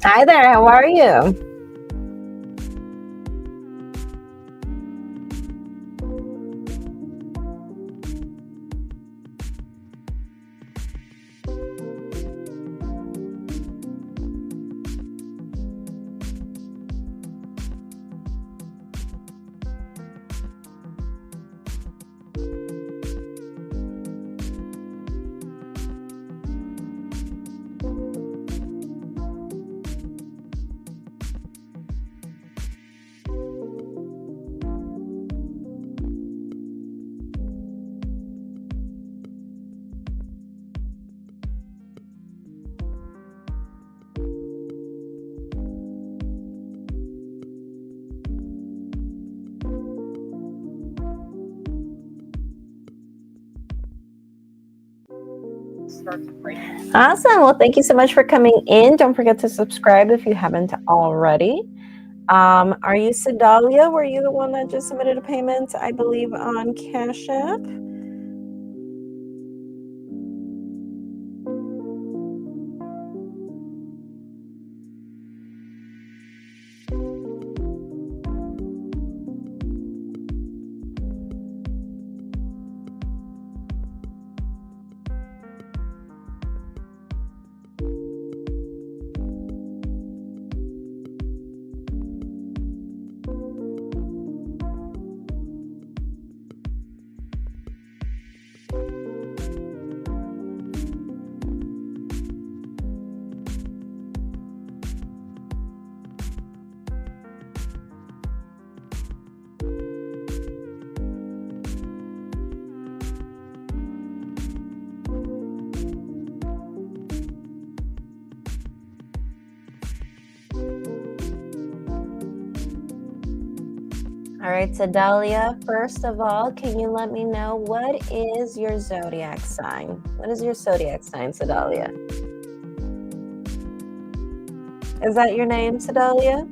Hi there, how are you? Awesome. Well, thank you so much for coming in. Don't forget to subscribe if you haven't already. Are you Sedalia? Were you the one that just submitted a payment, I believe, on Cash App? All right, so Dahlia, first of all, can you let me know what is your zodiac sign? What is your zodiac sign, Sedalia? Is that your name, Sedalia?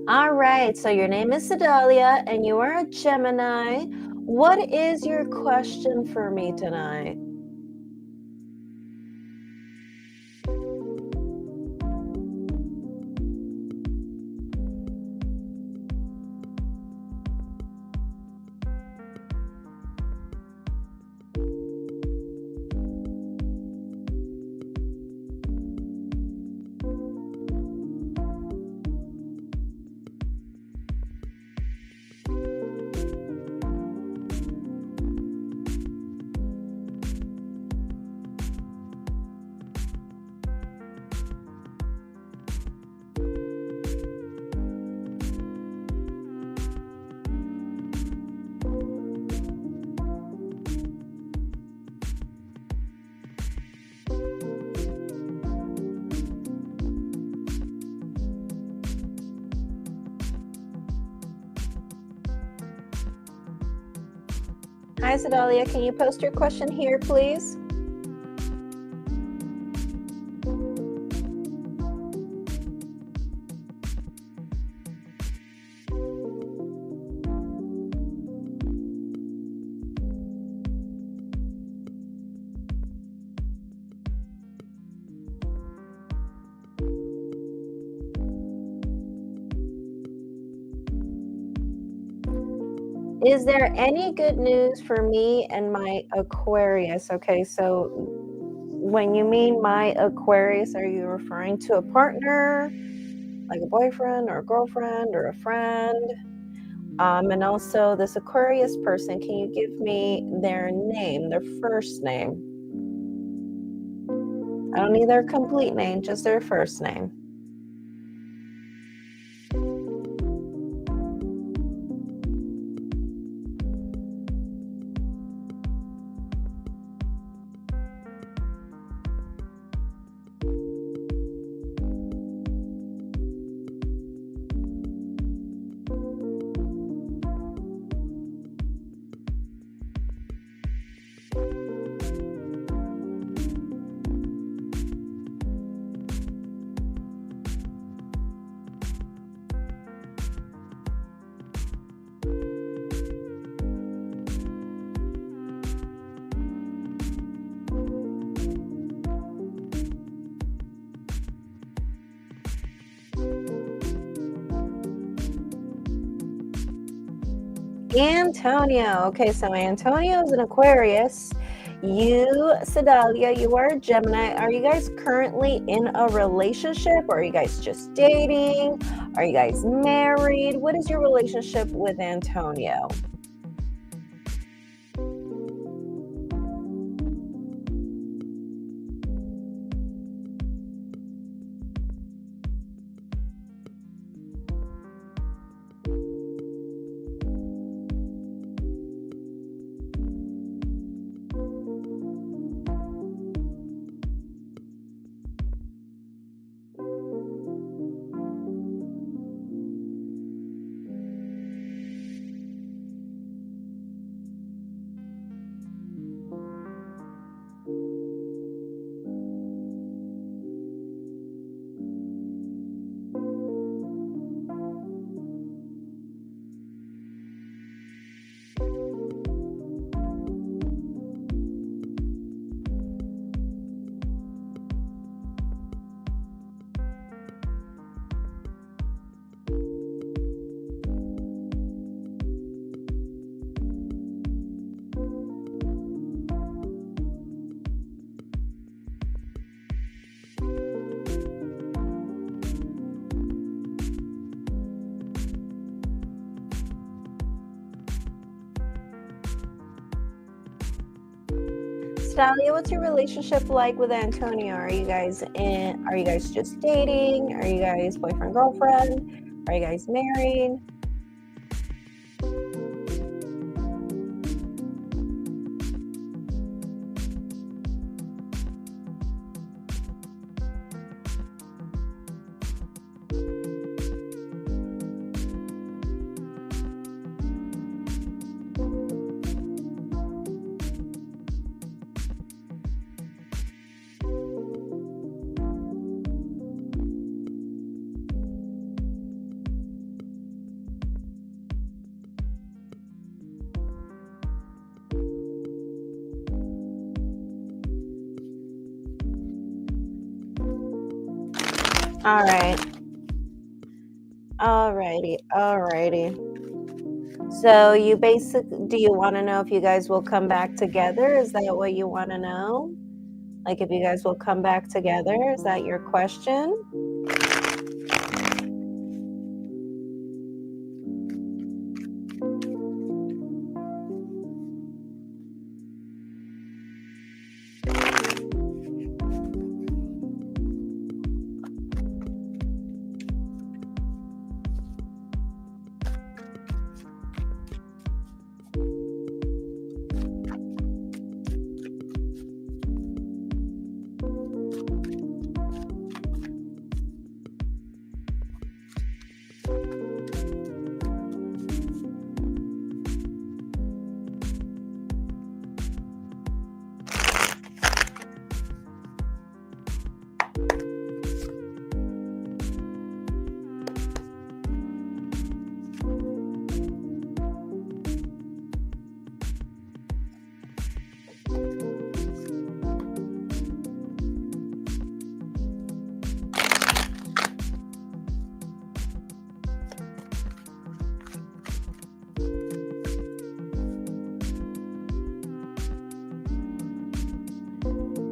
All right, so your name is Sedalia and you are a Gemini. What is your question for me tonight? Hi, Sedalia. Can you post your question here, please? Is there any good news for me and my Aquarius? Okay, so when you mean my Aquarius, are you referring to a partner, like a boyfriend or a girlfriend or a friend? And also, this Aquarius person, can you give me their name, their first name? I don't need their complete name, just their first name. Antonio. Okay, so Antonio is an Aquarius. You, Sedalia, you are a Gemini. Are you guys currently in a relationship? Or are you guys just dating? Are you guys married? What is your relationship with Antonio? Sedalia, what's your relationship like with Antonio? Are you guys just dating? Are you guys boyfriend, girlfriend? Are you guys married? All right. Alrighty. So do you want to know if you guys will come back together? Is that what you want to know? Like if you guys will come back together? Is that your question?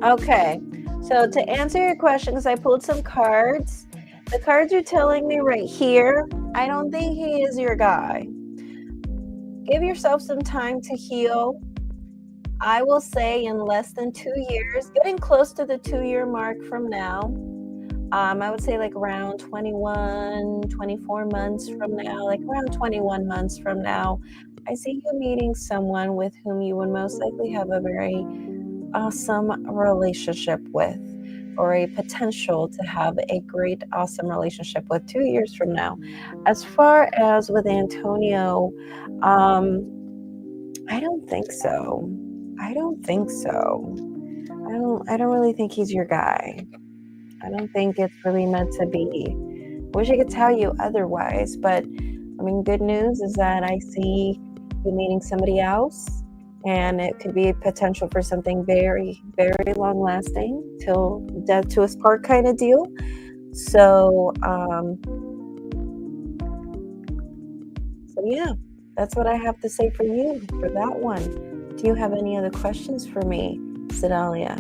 Okay, so to answer your question, because I pulled some cards, the cards are telling me right here, I don't think he is your guy. Give yourself some time to heal. I will say in less than 2 years, getting close to the 2-year mark from now. I would say like around 21, 24 months from now, like around 21 months from now, I see you meeting someone with whom you would most likely have a very awesome relationship with, or a potential to have a great, awesome relationship with 2 years from now. As far as with Antonio, I don't think so. I don't really think he's your guy. I don't think it's really meant to be. Wish I could tell you otherwise, but I mean, good news is that I see you meeting somebody else, and it could be a potential for something very, very long lasting, till death to us part kind of deal. So yeah, that's what I have to say for you for that one. Do you have any other questions for me, Sedalia?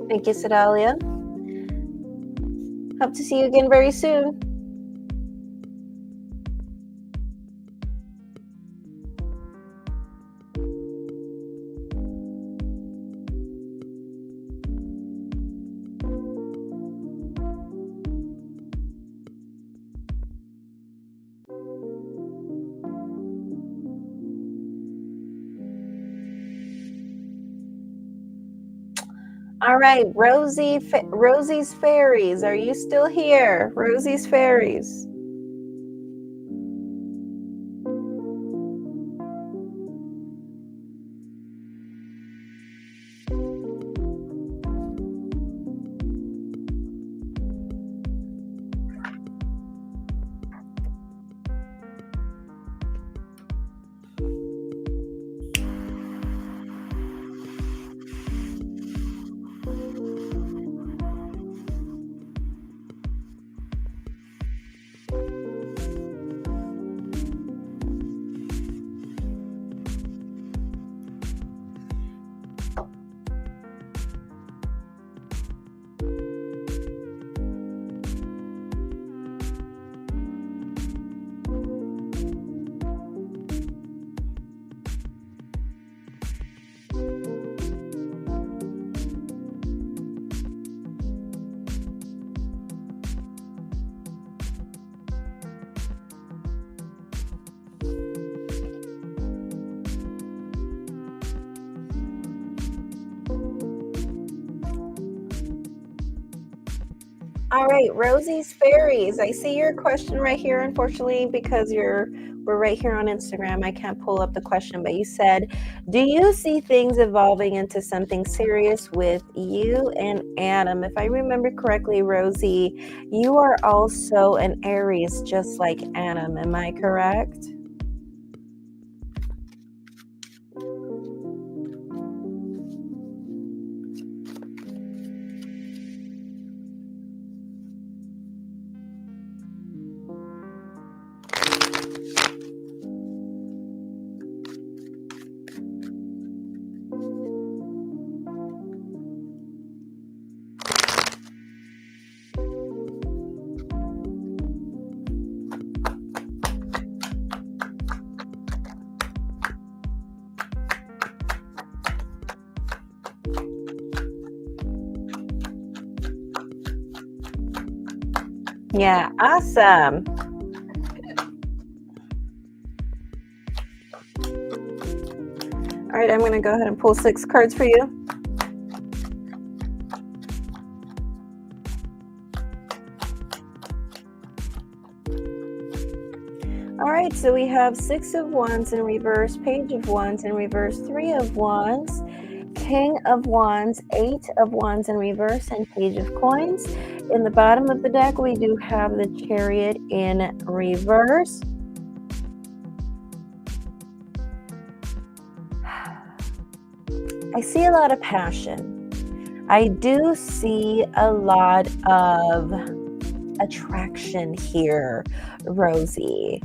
Thank you, Sedalia. Hope to see you again very soon. All right, Rosie's Fairies, are you still here? Rosie's Fairies. All right, Rosie's Fairies. I see your question right here, unfortunately, because we're right here on Instagram. I can't pull up the question, but you said, do you see things evolving into something serious with you and Adam? If I remember correctly, Rosie, you are also an Aries, just like Adam. Am I correct? Yeah, awesome. All right, I'm going to go ahead and pull 6 cards for you. All right, so we have 6 of Wands in reverse, Page of Wands in reverse, 3 of Wands, King of Wands, 8 of Wands in reverse, and Page of Coins. In the bottom of the deck, we do have the Chariot in reverse. I see a lot of passion. I do see a lot of attraction here, Rosie.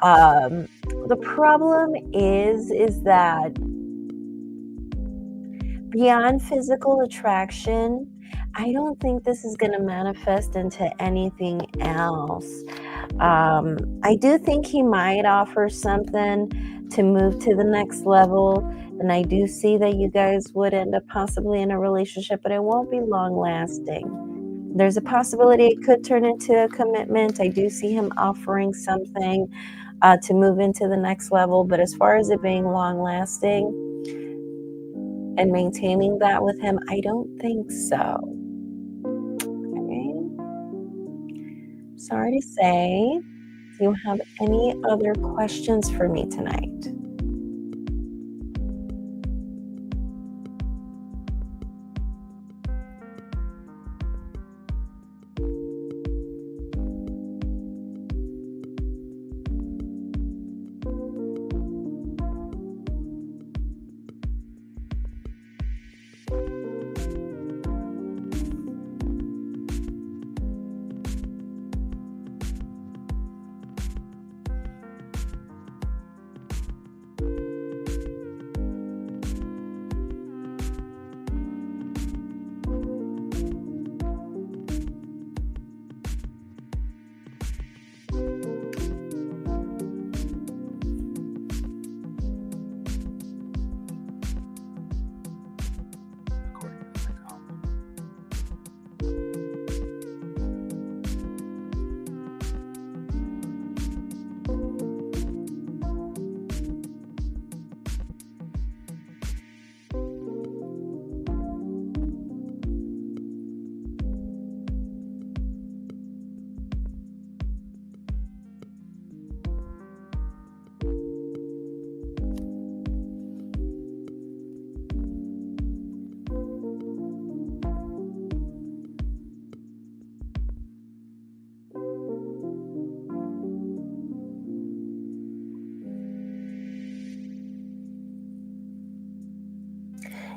The problem is that beyond physical attraction, I don't think this is going to manifest into anything else. I do think he might offer something to move to the next level, and I do see that you guys would end up possibly in a relationship, but it won't be long lasting. There's a possibility it could turn into a commitment. I do see him offering something to move into the next level, but as far as it being long lasting and maintaining that with him, I don't think so. Okay. Sorry to say. Do you have any other questions for me tonight?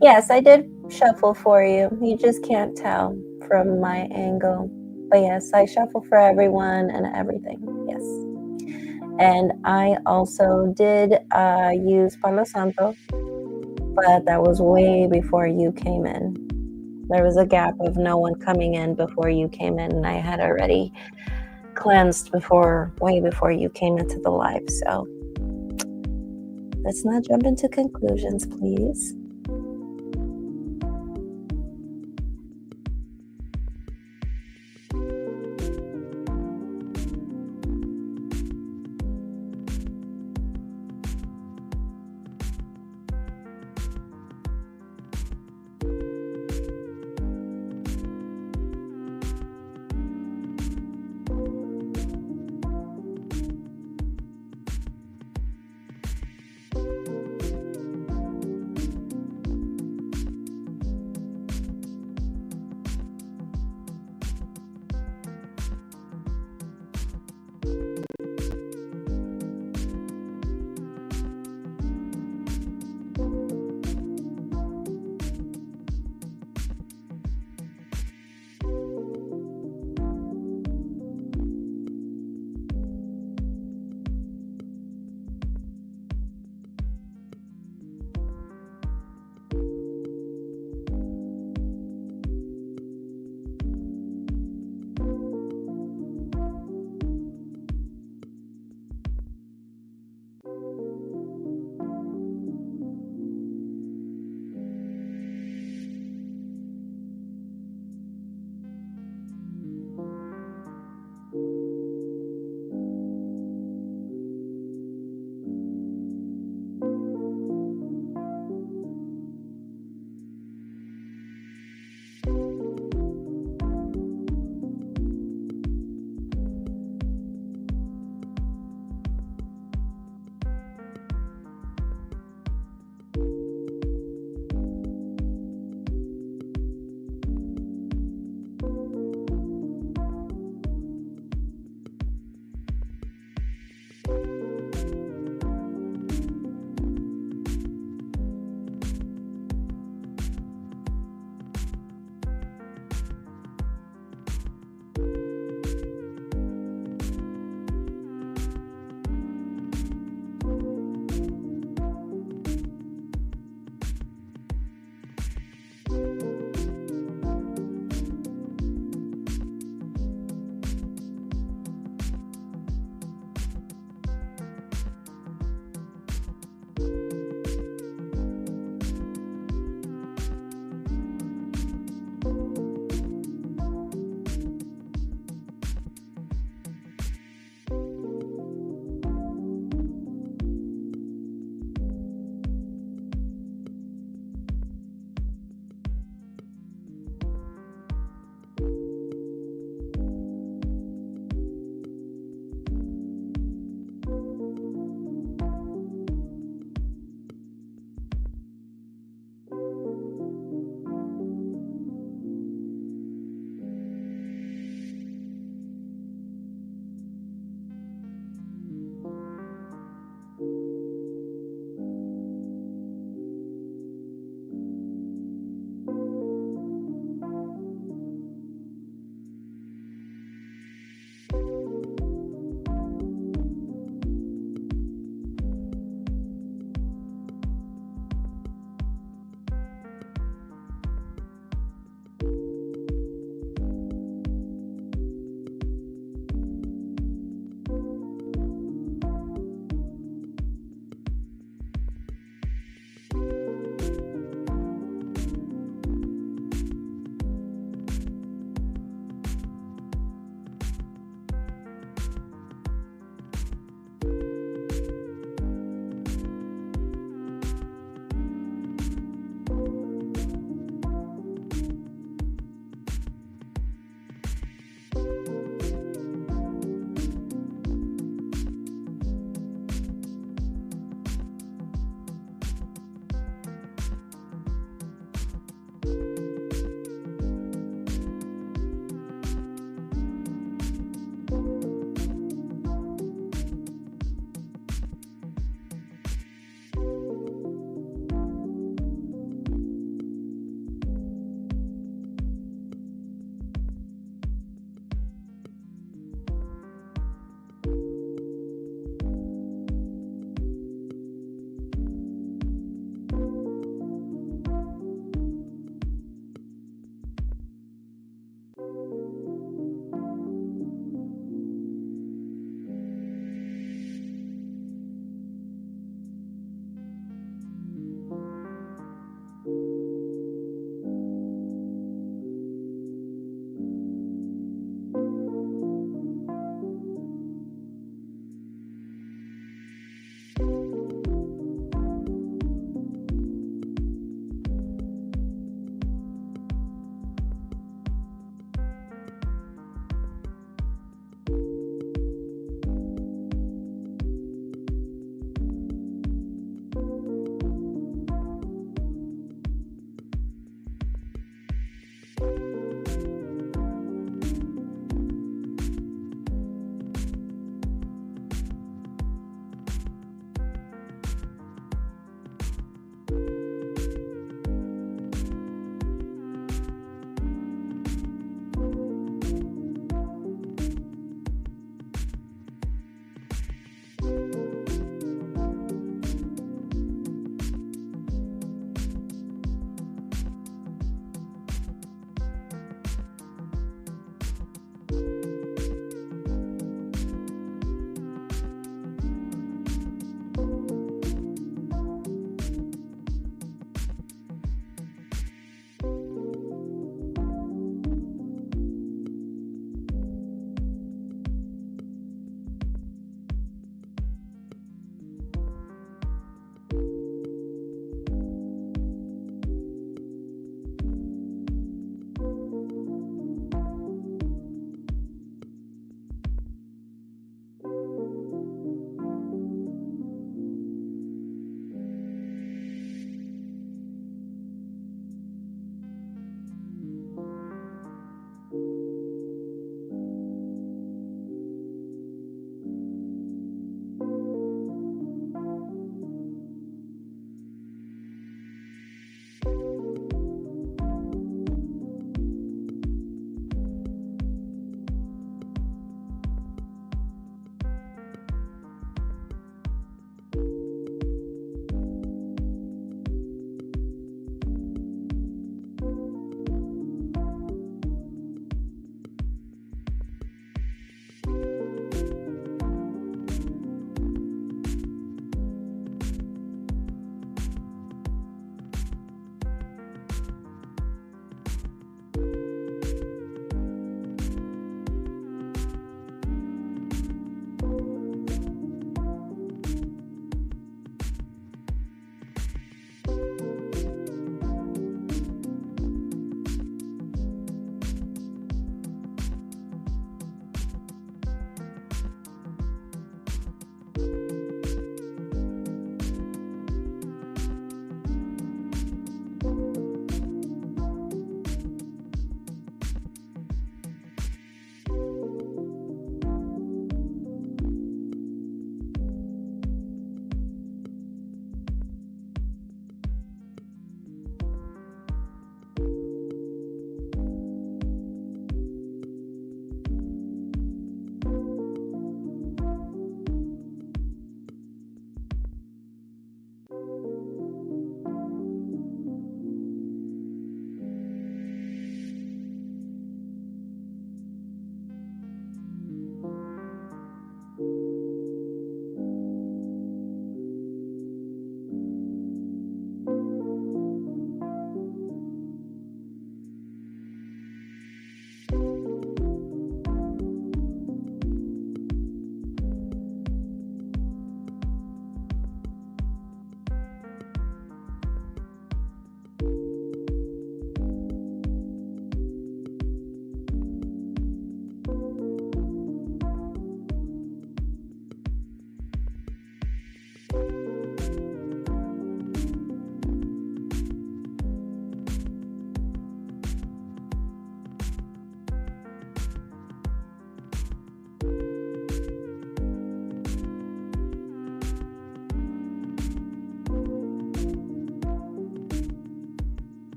Yes, I did shuffle for you. You just can't tell from my angle. But yes, I shuffle for everyone and everything. Yes. And I also did use Palo Santo, but that was way before you came in. There was a gap of no one coming in before you came in, and I had already cleansed way before you came into the live. So let's not jump into conclusions, please.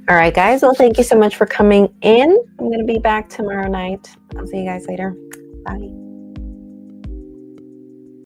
All right, guys. Well, thank you so much for coming in. I'm going to be back tomorrow night. I'll see you guys later. Bye.